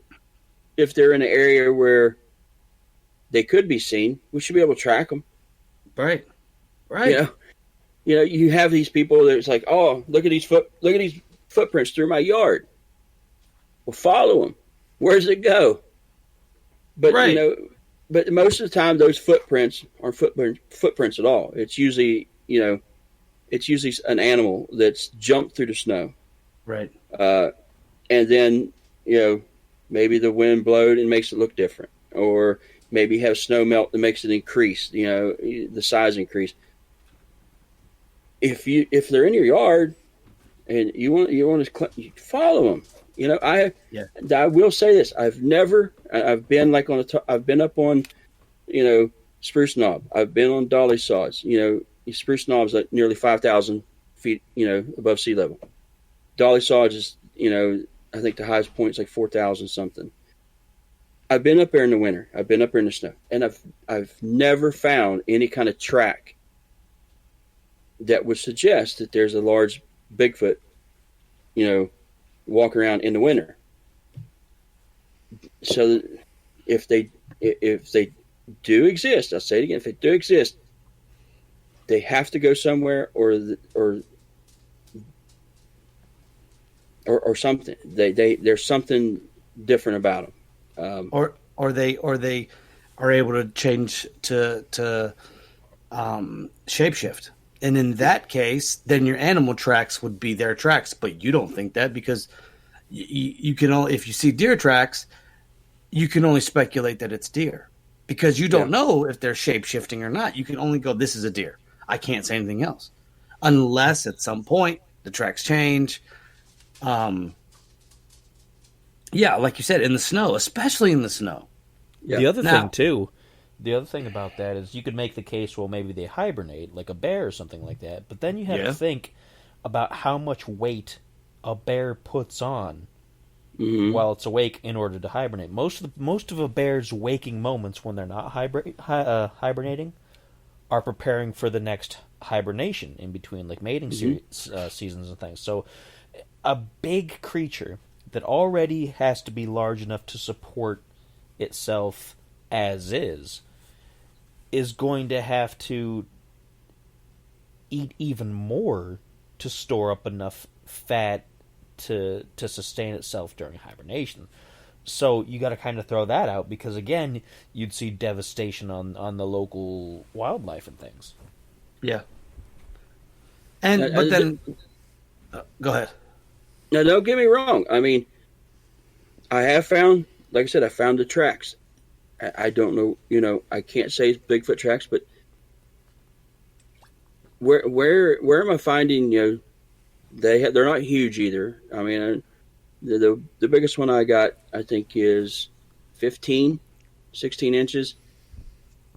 D: if they're in an area where they could be seen, we should be able to track them.
A: Right.
D: You have these people that's like, oh, look at these footprints through my yard. Well, follow them. Where does it go? But
A: right.
D: But most of the time, those footprints aren't footprints at all. It's usually an animal that's jumped through the snow.
A: Right.
D: And then, maybe the wind blowed and makes it look different. Or maybe have snow melt that makes it increase, the size increase. If they're in your yard and you want to follow them. I will say this. I've been I've been up on, Spruce Knob. I've been on Dolly Sods. Spruce Knob's at nearly 5,000 feet, above sea level. Dolly Sods is, I think the highest point is like 4,000 something. I've been up there in the winter. I've been up there in the snow, and I've never found any kind of track that would suggest that there's a large Bigfoot, walk around in the winter. So if they do exist, I'll say it again, if they do exist, they have to go somewhere or something. There's something different about them.
A: Or they are able to change to shapeshift. And in that case, then your animal tracks would be their tracks, but you don't think that because you can only, if you see deer tracks, you can only speculate that it's deer because you don't know if they're shape shifting or not. You can only go, this is a deer. I can't say anything else unless at some point the tracks change. Like you said, in the snow, especially in the snow.
B: Yeah. The other thing about that is you could make the case, well, maybe they hibernate, like a bear or something like that. But then you have to think about how much weight a bear puts on while it's awake in order to hibernate. Most of a bear's waking moments when they're not hibernating are preparing for the next hibernation in between, like mating seasons and things. So a big creature that already has to be large enough to support itself as is going to have to eat even more to store up enough fat to sustain itself during hibernation. So you got to kind of throw that out because, again, you'd see devastation on the local wildlife and things.
A: Yeah. But then... go ahead.
D: Now, don't get me wrong. I mean, I have found, like I said, I found the tracks. I don't know, I can't say it's Bigfoot tracks, but where am I finding? They're not huge either. I mean, the biggest one I got, I think, is 15, 16 inches.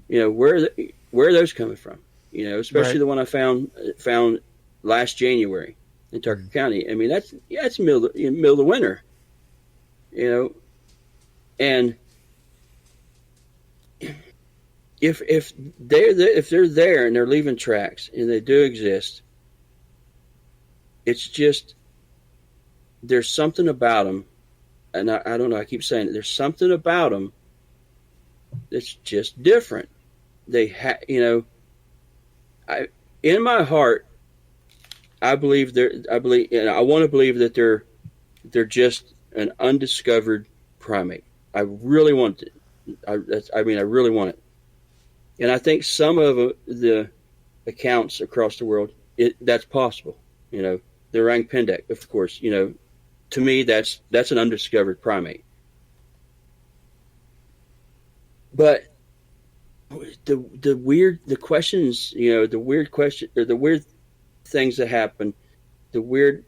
D: Where are those coming from? Especially
A: Right.
D: the one I found last January in Tucker County. I mean, that's middle of the winter. And if they're there and they're leaving tracks and they do exist, it's just there's something about them, and I don't know. I keep saying it. There's something about them that's just different. I in my heart, I believe and I want to believe that they're just an undiscovered primate. I really want it. I really want it. And I think some of the accounts across the world, that's possible. The orang pendek, of course. To me, that's an undiscovered primate. But the weird questions, the weird question or the weird things that happen, the weird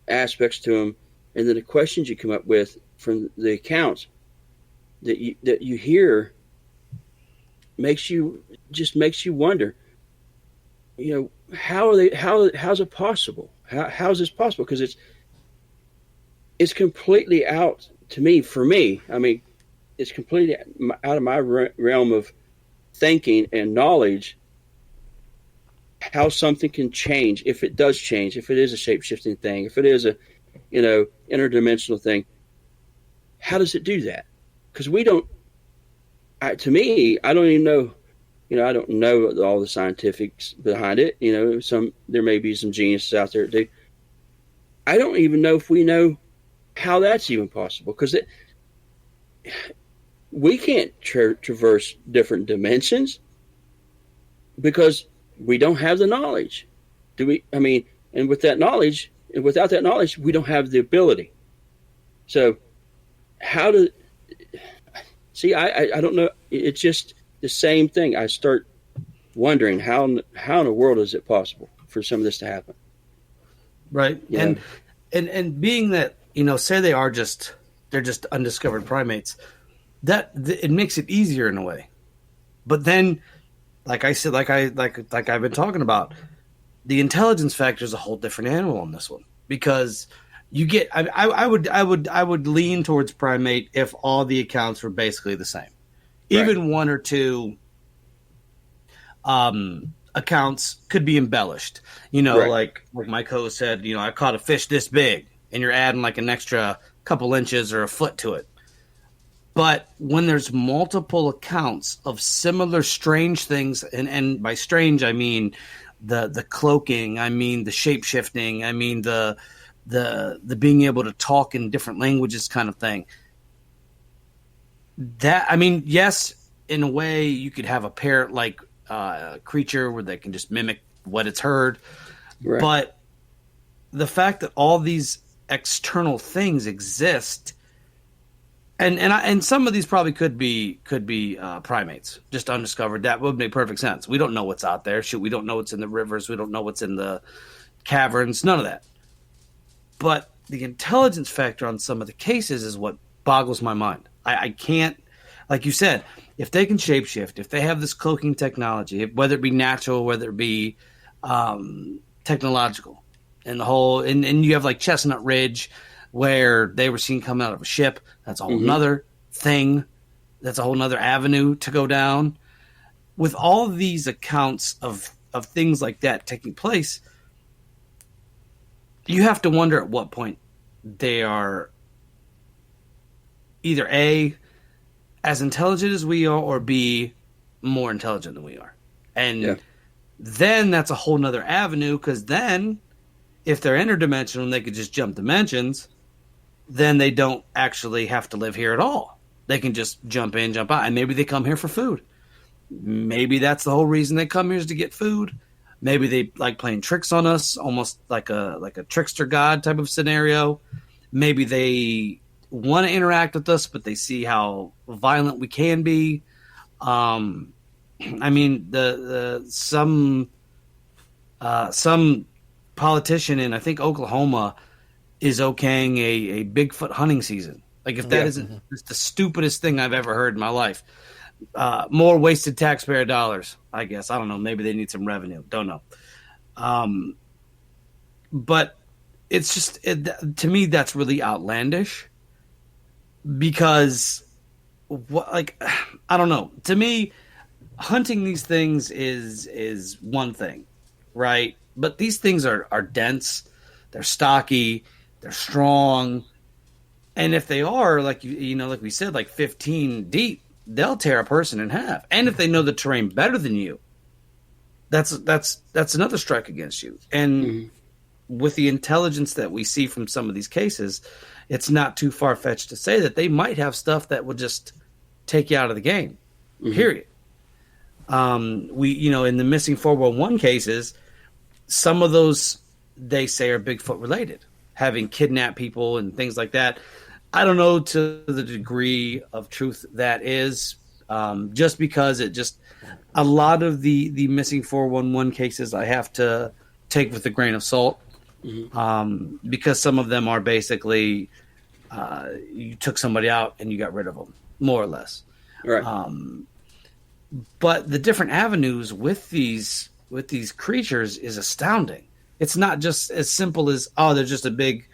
D: aspects to them, and then the questions you come up with from the accounts that you hear makes you wonder. How's it possible? How's this possible? Because it's completely out to me. For me, I mean, it's completely out of my realm of thinking and knowledge. How something can change, if it does change, if it is a shape-shifting thing, if it is a interdimensional thing. How does it do that? Because we don't. To me, I don't even know. I don't know all the scientifics behind it. There may be some geniuses out there that do. I don't even know if we know how that's even possible, because we can't traverse different dimensions because we don't have the knowledge. Do we? I mean, and without that knowledge, we don't have the ability. So, how do? See, I don't know. It's just the same thing. I start wondering how in the world is it possible for some of this to happen?
A: Right. Yeah. And being that, say they're just undiscovered primates, that it makes it easier in a way. But then, like I said, like I've been talking about, the intelligence factor is a whole different animal on this one, because you get. I would lean towards primate if all the accounts were basically the same, even one or two accounts could be embellished. Like my co said, I caught a fish this big, and you're adding like an extra couple inches or a foot to it. But when there's multiple accounts of similar strange things, and by strange I mean the cloaking, I mean the shape shifting, I mean the being able to talk in different languages kind of thing. That, I mean, yes, in a way you could have a parrot like creature where they can just mimic what it's heard, but the fact that all these external things exist. And some of these probably could be primates, just undiscovered. That would make perfect sense. We don't know what's out there. Shoot, we don't know what's in the rivers. We don't know what's in the caverns. None of that. But the intelligence factor on some of the cases is what boggles my mind. I can't, like you said, if they can shapeshift, if they have this cloaking technology, whether it be natural, whether it be technological, and you have like Chestnut Ridge, where they were seen coming out of a ship. That's a whole nother thing. That's a whole nother avenue to go down. With all of these accounts of things like that taking place, you have to wonder at what point they are either A, as intelligent as we are, or B, more intelligent than we are. And then that's a whole nother avenue, because then if they're interdimensional and they could just jump dimensions, then they don't actually have to live here at all. They can just jump in, jump out, and maybe they come here for food. Maybe that's the whole reason they come here, is to get food. Maybe they like playing tricks on us, almost like a trickster god type of scenario. Maybe they want to interact with us, but they see how violent we can be. I mean, some some politician in, I think, Oklahoma is okaying a Bigfoot hunting season. Like, if that isn't it's the stupidest thing I've ever heard in my life. More wasted taxpayer dollars, I guess. I don't know. Maybe they need some revenue. Don't know. But it's just, to me, that's really outlandish because, I don't know. To me, hunting these things is one thing, right? But these things are dense, they're stocky, they're strong, and if they are like like we said, like 15 deep, they'll tear a person in half. And if they know the terrain better than you, that's another strike against you. And with the intelligence that we see from some of these cases, it's not too far fetched to say that they might have stuff that will just take you out of the game. Period. In the missing 411 cases, some of those they say are Bigfoot related, having kidnapped people and things like that. I don't know to the degree of truth that is, just because a lot of the missing 411 cases I have to take with a grain of salt, because some of them are basically you took somebody out and you got rid of them, more or less.
D: Right.
A: But the different avenues with these creatures is astounding. It's not just as simple as, oh, they're just a big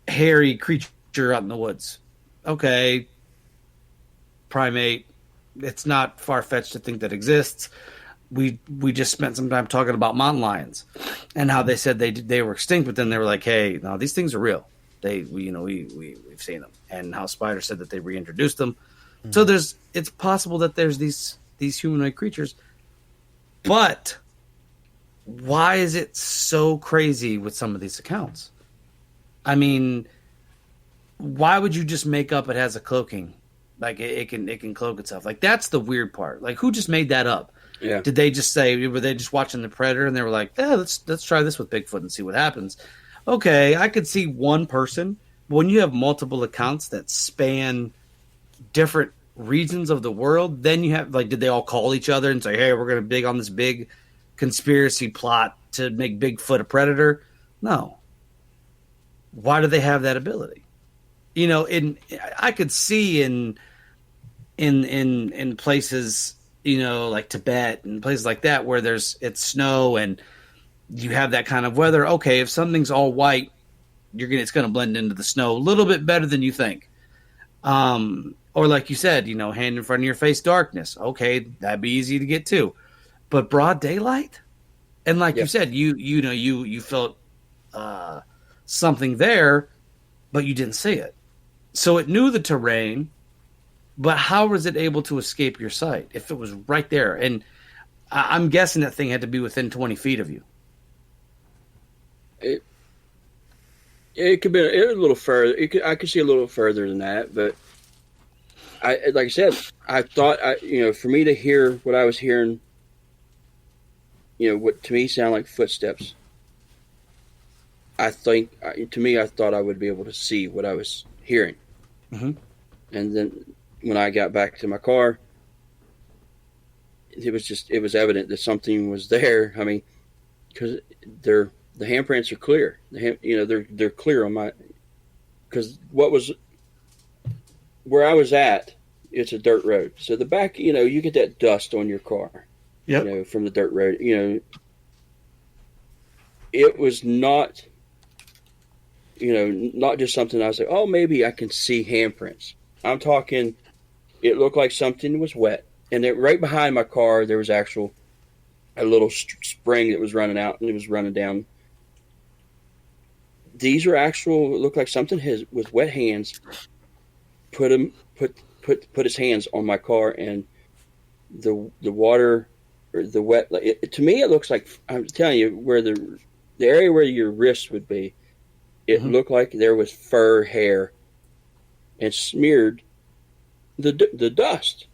A: hairy creature out in the woods. Okay, primate. It's not far-fetched to think that exists. We just spent some time talking about mountain lions and how they said they were extinct, but then they were like, hey, no, these things are real. We've seen them, and how Spider said that they reintroduced them. So it's possible that there's these humanoid creatures, but why is it so crazy with some of these accounts? I mean, why would you just make up it has a cloaking? Like it can cloak itself. Like, that's the weird part. Like, who just made that up?
D: Yeah.
A: Did they just say, were they just watching The Predator and they were like, yeah, let's try this with Bigfoot and see what happens? Okay, I could see one person, but when you have multiple accounts that span different regions of the world, then you have, like, did they all call each other and say, hey, we're going to big on this big conspiracy plot to make Bigfoot a predator? No. Why do they have that ability? I could see in places, like Tibet and places like that where it's snow and you have that kind of weather. Okay, if something's all white, it's going to blend into the snow a little bit better than you think. Or like you said, hand in front of your face, darkness. Okay, that'd be easy to get to. But broad daylight, and like you said, you felt something there, but you didn't see it. So it knew the terrain, but how was it able to escape your sight if it was right there? And I'm guessing that thing had to be within 20 feet of you.
D: It could be a little further. I could see a little further than that, but like I said, I thought for me to hear what I was hearing, what to me sound like footsteps. I thought I would be able to see what I was hearing. And then when I got back to my car, it was evident that something was there. I mean, because the handprints are clear. They're clear on my, because where I was at, it's a dirt road. So the back, you get that dust on your car, from the dirt road. It was not, not just something I was like, oh, maybe I can see handprints. I'm talking, it looked like something was wet. And then right behind my car, there was a little spring that was running out and it was running down. These are it looked like something with wet hands put his hands on my car, and the water or the wet. To me, it looks like, I'm telling you, where the area where your wrist would be, it looked like there was fur hair and smeared the dust.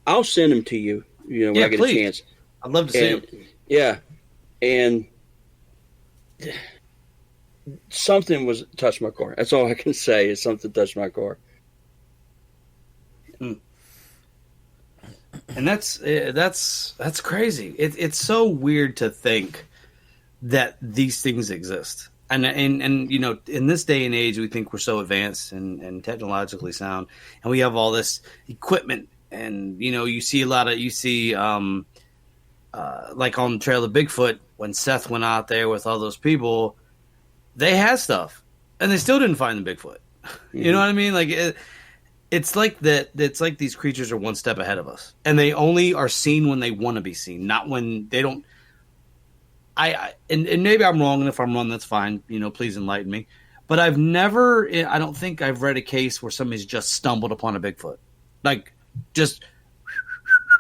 D: I'll send them to you. When I get a chance.
A: I'd love to see them.
D: Yeah, and something touched my car. That's all I can say is something touched my car.
A: And that's crazy. It's so weird to think that these things exist. And you know, in this day and age, we think we're so advanced and technologically sound, and we have all this equipment. And you know, you see like on the Trail of Bigfoot when Seth went out there with all those people, they had stuff, and they still didn't find the Bigfoot. Mm-hmm. You know what I mean? Like it's like that. It's like these creatures are one step ahead of us, and they only are seen when they want to be seen, not when they don't. And maybe I'm wrong, and if I'm wrong, that's fine. You know, please enlighten me. But I don't think I've read a case where somebody's just stumbled upon a Bigfoot, like just,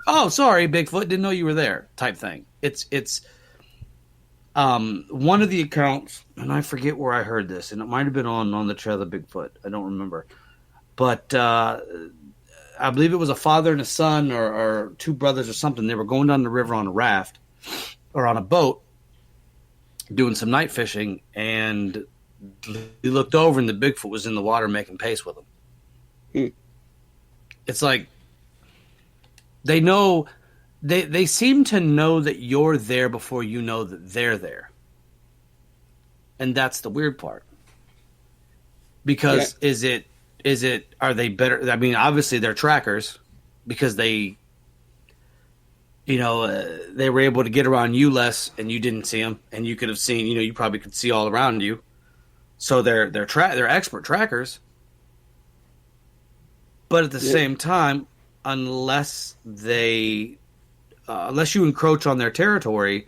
A: oh, sorry, Bigfoot, didn't know you were there, type thing. It's one of the accounts, and I forget where I heard this, and it might have been on the Trail of Bigfoot. I don't remember, but I believe it was a father and a son, or two brothers or something. They were going down the river on a raft or on a boat, doing some night fishing, and he looked over and the Bigfoot was in the water making pace with him. It's like they know, they seem to know that you're there before you know that they're there. And that's the weird part. Because are they better? I mean, obviously they're trackers because they, you know, they were able to get around you less, and you didn't see them, and you could have seen, you know, you probably could see all around you. So they're expert trackers. But at the same time, unless you encroach on their territory,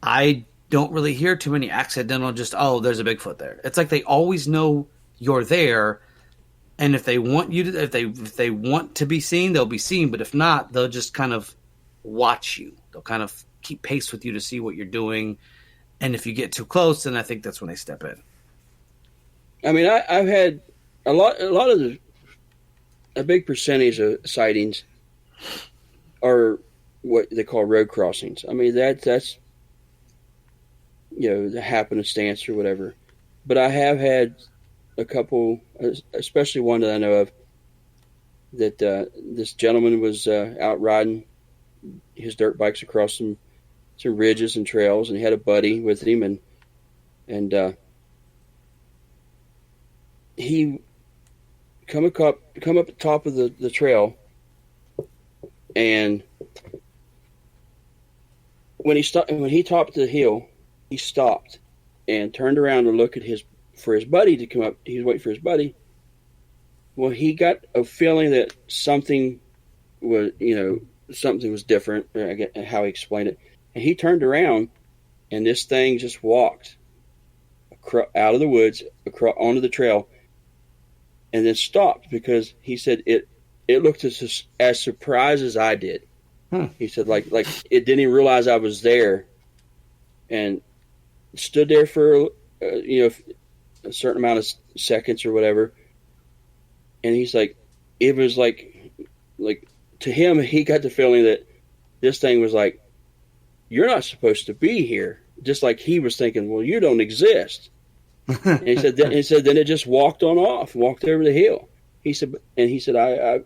A: I don't really hear too many accidental there's a Bigfoot there. It's like they always know you're there, and if they want you to, if they want to be seen, they'll be seen. But if not, they'll just kind of watch you. They'll kind of keep pace with you to see what you're doing, and if you get too close, then I think that's when they step in.
D: I mean, I've had a lot of a big percentage of sightings are what they call road crossings. I mean, that's you know, the happenstance or whatever. But I have had a couple, especially one that I know of, that this gentleman was out riding his dirt bikes across some ridges and trails, and he had a buddy with him, and he come up the top of the trail, and when he topped the hill, he stopped and turned around to look at for his buddy to come up. He was waiting for his buddy. Well, he got a feeling that something was different. I get how he explained it. And he turned around, and this thing just walked out of the woods onto the trail, and then stopped because he said it looked as surprised as I did. He said like it didn't even realize I was there, and stood there for a certain amount of seconds or whatever. And he's like, it was like to him, he got the feeling that this thing was like, you're not supposed to be here. Just like he was thinking, well, you don't exist. And he said, then it just walked over the hill. He said, I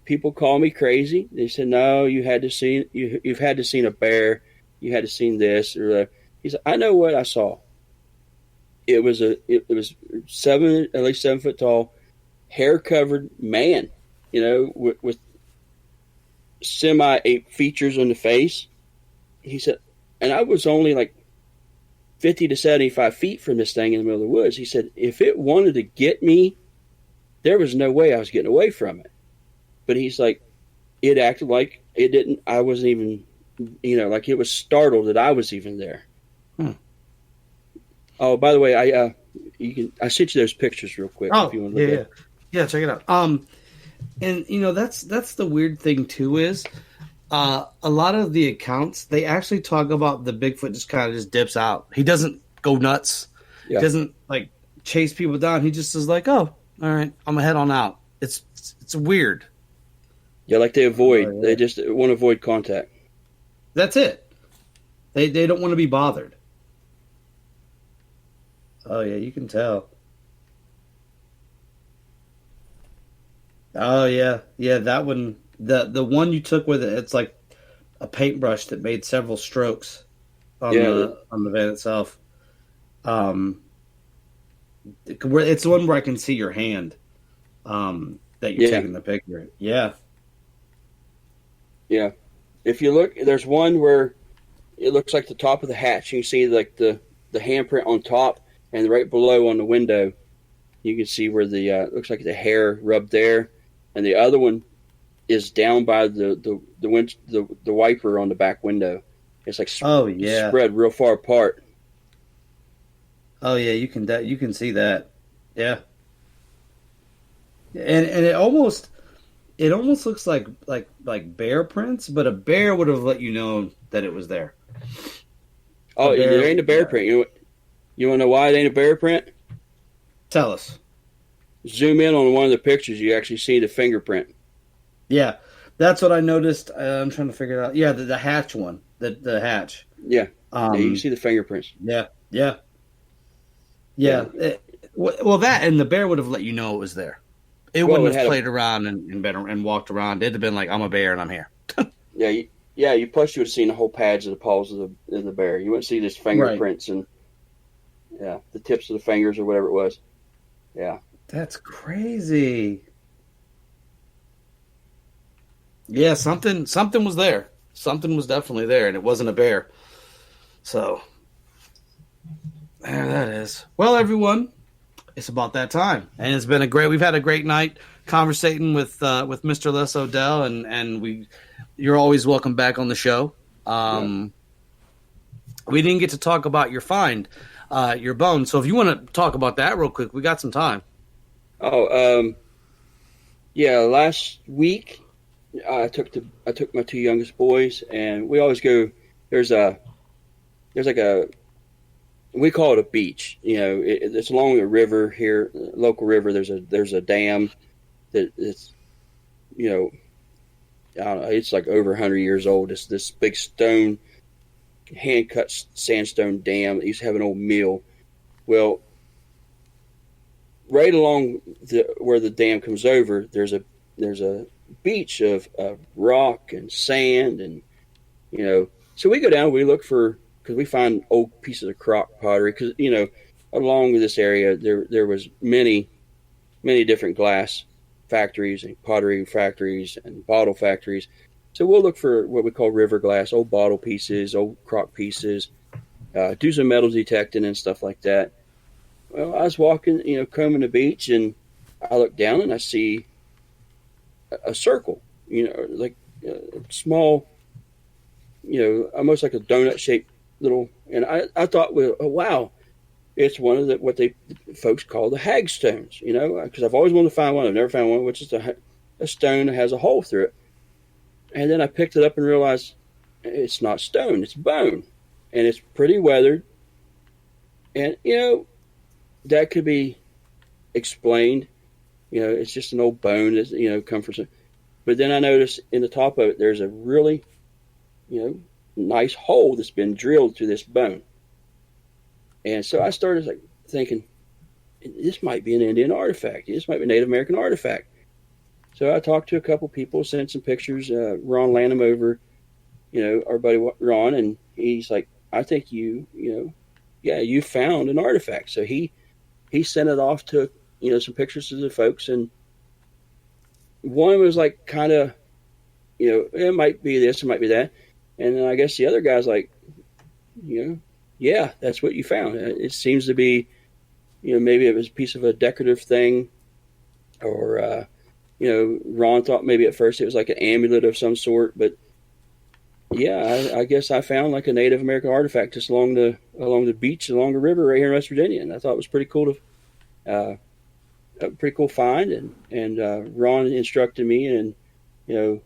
D: people call me crazy. They said, no, you've had to see a bear. You had to seen this or that. He said, I know what I saw. It was at least 7 foot tall, hair covered man, with semi-ape features on the face. He said, and I was only like 50 to 75 feet from this thing in the middle of the woods. He said, if it wanted to get me, there was no way I was getting away from it. But he's like, it acted like it didn't, I wasn't even, like it was startled that I was even there. Oh, by the way, I sent you those pictures real quick. If you want to look at.
A: Yeah, check it out. And that's the weird thing too is, a lot of the accounts, they actually talk about the Bigfoot just dips out. He doesn't go nuts. Yeah. He doesn't like chase people down. He just is like, oh, all right, I'm gonna head on out. It's weird.
D: Yeah, like they avoid. They just want to avoid contact.
A: That's it. They don't want to be bothered. Oh yeah, you can tell. Oh yeah, that one. The one you took with it, it's like a paintbrush that made several strokes on
D: Yeah,
A: the van itself. It's the one where I can see your hand. That you're
D: yeah,
A: taking the picture. Yeah.
D: yeah. If you look, there's one where it looks like the top of the hatch. You can see like the handprint on top, and right below on the window, you can see where the looks like the hair rubbed there. And the other one is down by the wiper on the back window. It's like
A: Oh yeah.
D: spread real far apart.
A: Oh yeah. You can see that. Yeah. And it almost looks like bear prints, but a bear would have let you know that it was there.
D: Oh, there ain't a bear print. You want to know why it ain't a bear print?
A: Tell us.
D: Zoom in on one of the pictures, you actually see the fingerprint.
A: Yeah, that's what I noticed. I'm trying to figure it out. Yeah, the hatch one, the hatch.
D: Yeah, yeah, you can see the fingerprints.
A: Yeah. Well, that and the bear would have let you know it was there. It wouldn't have played around and walked around. It'd have been like, I'm a bear and I'm here.
D: You plus you would have seen the whole pads of the paws of the bear. You wouldn't see just fingerprints and the tips of the fingers or whatever it was. Yeah,
A: that's crazy. Yeah, something was there. Something was definitely there, and it wasn't a bear. So there that is. Well, everyone, it's about that time, and it's been we've had a great night conversating with Mr. Les Odell, and you're always welcome back on the show. We didn't get to talk about your find, your bone. So if you want to talk about that real quick, we got some time.
D: Last week I took my two youngest boys, and we always go. There's like a, we call it a beach. You know, it's along the river here, local river. There's a dam it's, you know, I don't know, it's like over 100 years old. It's this big stone, hand cut sandstone dam that used to have an old mill. Well, right along where the dam comes over, there's a beach of rock and sand, and you know, so we go down. We look because we find old pieces of crock pottery. Because you know, along this area, there was many different glass factories and pottery factories and bottle factories. So we'll look for what we call river glass, old bottle pieces, old crock pieces, do some metal detecting and stuff like that. Well, I was walking, you know, combing the beach, and I look down and I see a circle, you know, like a small, you know, almost like a donut shaped little. And I thought, well, oh, wow, it's one of what folks call the hagstones, you know, because I've always wanted to find one. I've never found one, which is a stone that has a hole through it. And then I picked it up and realized it's not stone, it's bone, and it's pretty weathered. And you know, that could be explained. You know, it's just an old bone that, you know, come from some. But then I noticed in the top of it, there's a really, you know, nice hole that's been drilled through this bone. And so I started like thinking, this might be an Indian artifact. This might be a Native American artifact. So I talked to a couple people, sent some pictures. Ron Lanham over, you know, our buddy Ron, and he's like, I think you found an artifact. So he sent it off to, you know, some pictures to the folks, and one was like kind of, you know, it might be this, it might be that, and then I guess the other guy's like, you know, yeah, that's what you found. It seems to be, you know, maybe it was a piece of a decorative thing, or you know, Ron thought maybe at first it was like an amulet of some sort, but yeah, I guess I found like a Native American artifact just along the beach, along the river right here in West Virginia, and I thought it was pretty cool a pretty cool find, and Ron instructed me, and you know,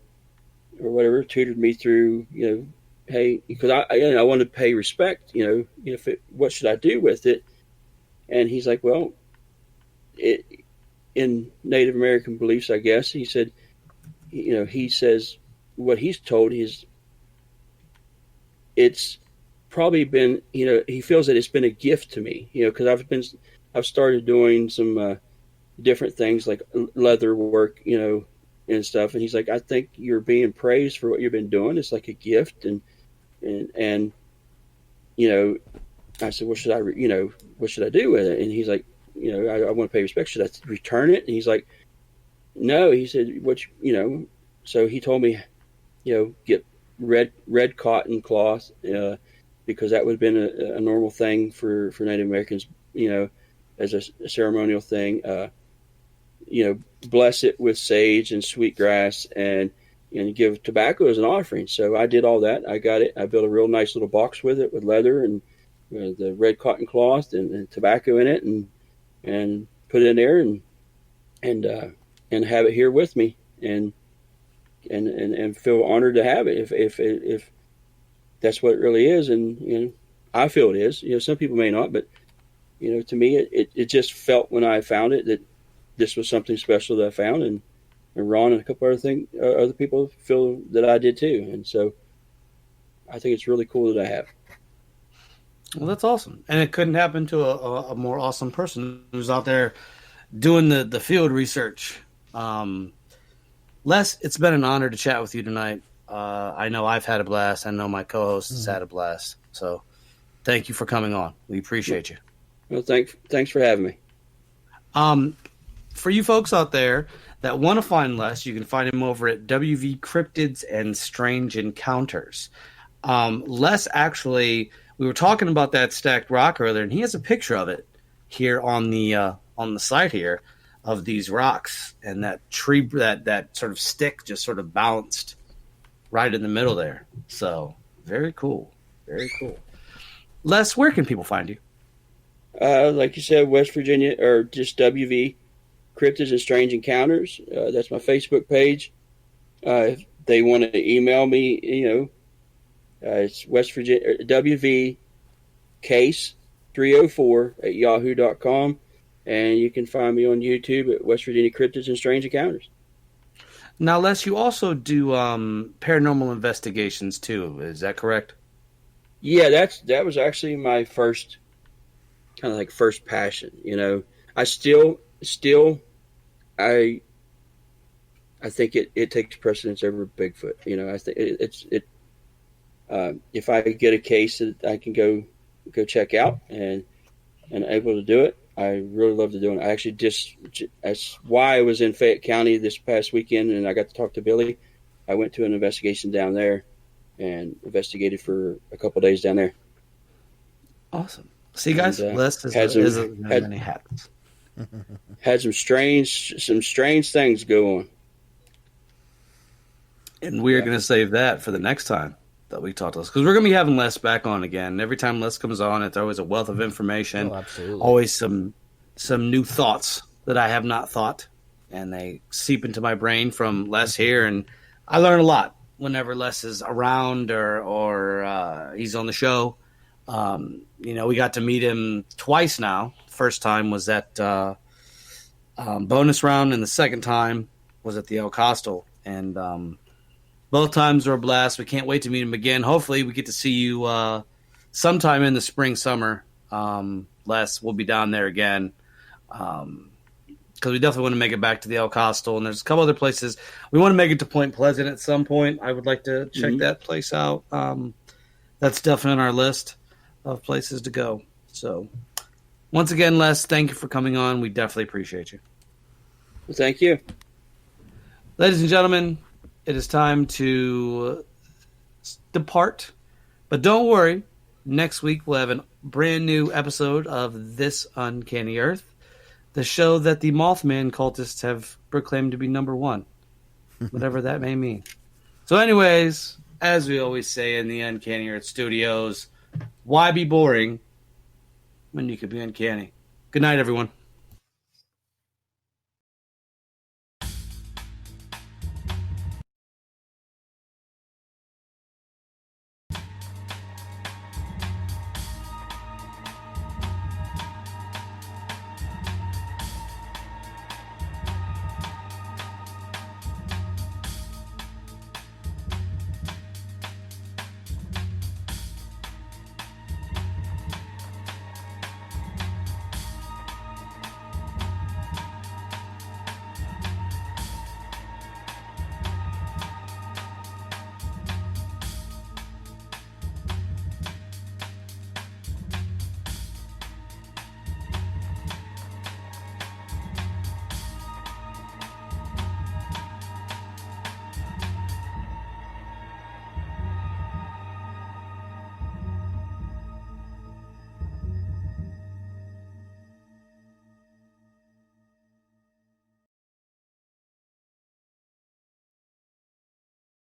D: or whatever, tutored me through, you know, hey, because I wanted to pay respect, you know, what should I do with it, and he's like, well, in Native American beliefs, I guess, he said, you know, he says what he's told is it's probably been, you know, he feels that it's been a gift to me, you know, because I've started doing some different things like leather work, you know, and stuff. And he's like, I think you're being praised for what you've been doing. It's like a gift. And you know, I said, what should what should I do with it? And he's like, I want to pay respect. Should I return it? And he's like, no. He said, so he told me, get red cotton cloth, because that would have been a normal thing for Native Americans, as a ceremonial thing. Bless it with sage and sweetgrass, and give tobacco as an offering. So I did all that. I got it. I built a real nice little box with it, with leather and the red cotton cloth and tobacco in it, and put it in there, and have it here with me, and feel honored to have it if that's what it really is. And I feel it is. Some people may not, but to me it just felt when I found it that this was something special that I found, and Ron and a couple other people feel that I did too. And so I think it's really cool that I have.
A: Well, that's awesome. And it couldn't happen to a more awesome person who's out there doing the field research. Les, it's been an honor to chat with you tonight. I know I've had a blast. I know my co-host has had a blast. So thank you for coming on. We appreciate you.
D: Well, thanks for having me.
A: For you folks out there that want to find Les, you can find him over at WV Cryptids and Strange Encounters. Les, actually, we were talking about that stacked rock earlier, and he has a picture of it here on the site here of these rocks, and that tree, that sort of stick just sort of balanced right in the middle there. So very cool. Very cool. Les, where can people find you?
D: Like you said, West Virginia, or just WV Cryptids and Strange Encounters. That's my Facebook page. If they want to email me, it's West Virginia WV Case 304 at yahoo.com, and you can find me on YouTube at West Virginia Cryptids and Strange Encounters.
A: Now, Les, you also do paranormal investigations too. Is that correct?
D: Yeah, that was actually my first passion. I still I think it takes precedence over Bigfoot. I think if I get a case that I can go check out and able to do it, I really love to do it. I actually that's why I was in Fayette County this past weekend, and I got to talk to Billy. I went to an investigation down there and investigated for a couple of days down there.
A: Awesome. See, guys, Les has many hats.
D: Had some strange things go on.
A: And we're going to save that for the next time that we talk to Les, because we're going to be having Les back on again. Every time Les comes on, it's always a wealth of information.
B: Oh, absolutely.
A: Always some new thoughts that I have not thought, and they seep into my brain from Les here, and I learn a lot whenever Les is around or he's on the show. We got to meet him twice now. First time was at bonus round, and the second time was at the El Costal. And both times were a blast. We can't wait to meet him again. Hopefully we get to see you sometime in the spring, summer. Les, we'll be down there again. Because we definitely want to make it back to the El Costal. And there's a couple other places. We want to make it to Point Pleasant at some point. I would like to check that place out. That's definitely on our list of places to go. So once again, Les, thank you for coming on. We definitely appreciate you.
D: Well, thank you.
A: Ladies and gentlemen, it is time to depart. But don't worry, next week we'll have a brand new episode of This Uncanny Earth, the show that the Mothman cultists have proclaimed to be number one, whatever that may mean. So anyways, as we always say in the Uncanny Earth studios, why be boring when you could be uncanny? Good night, everyone.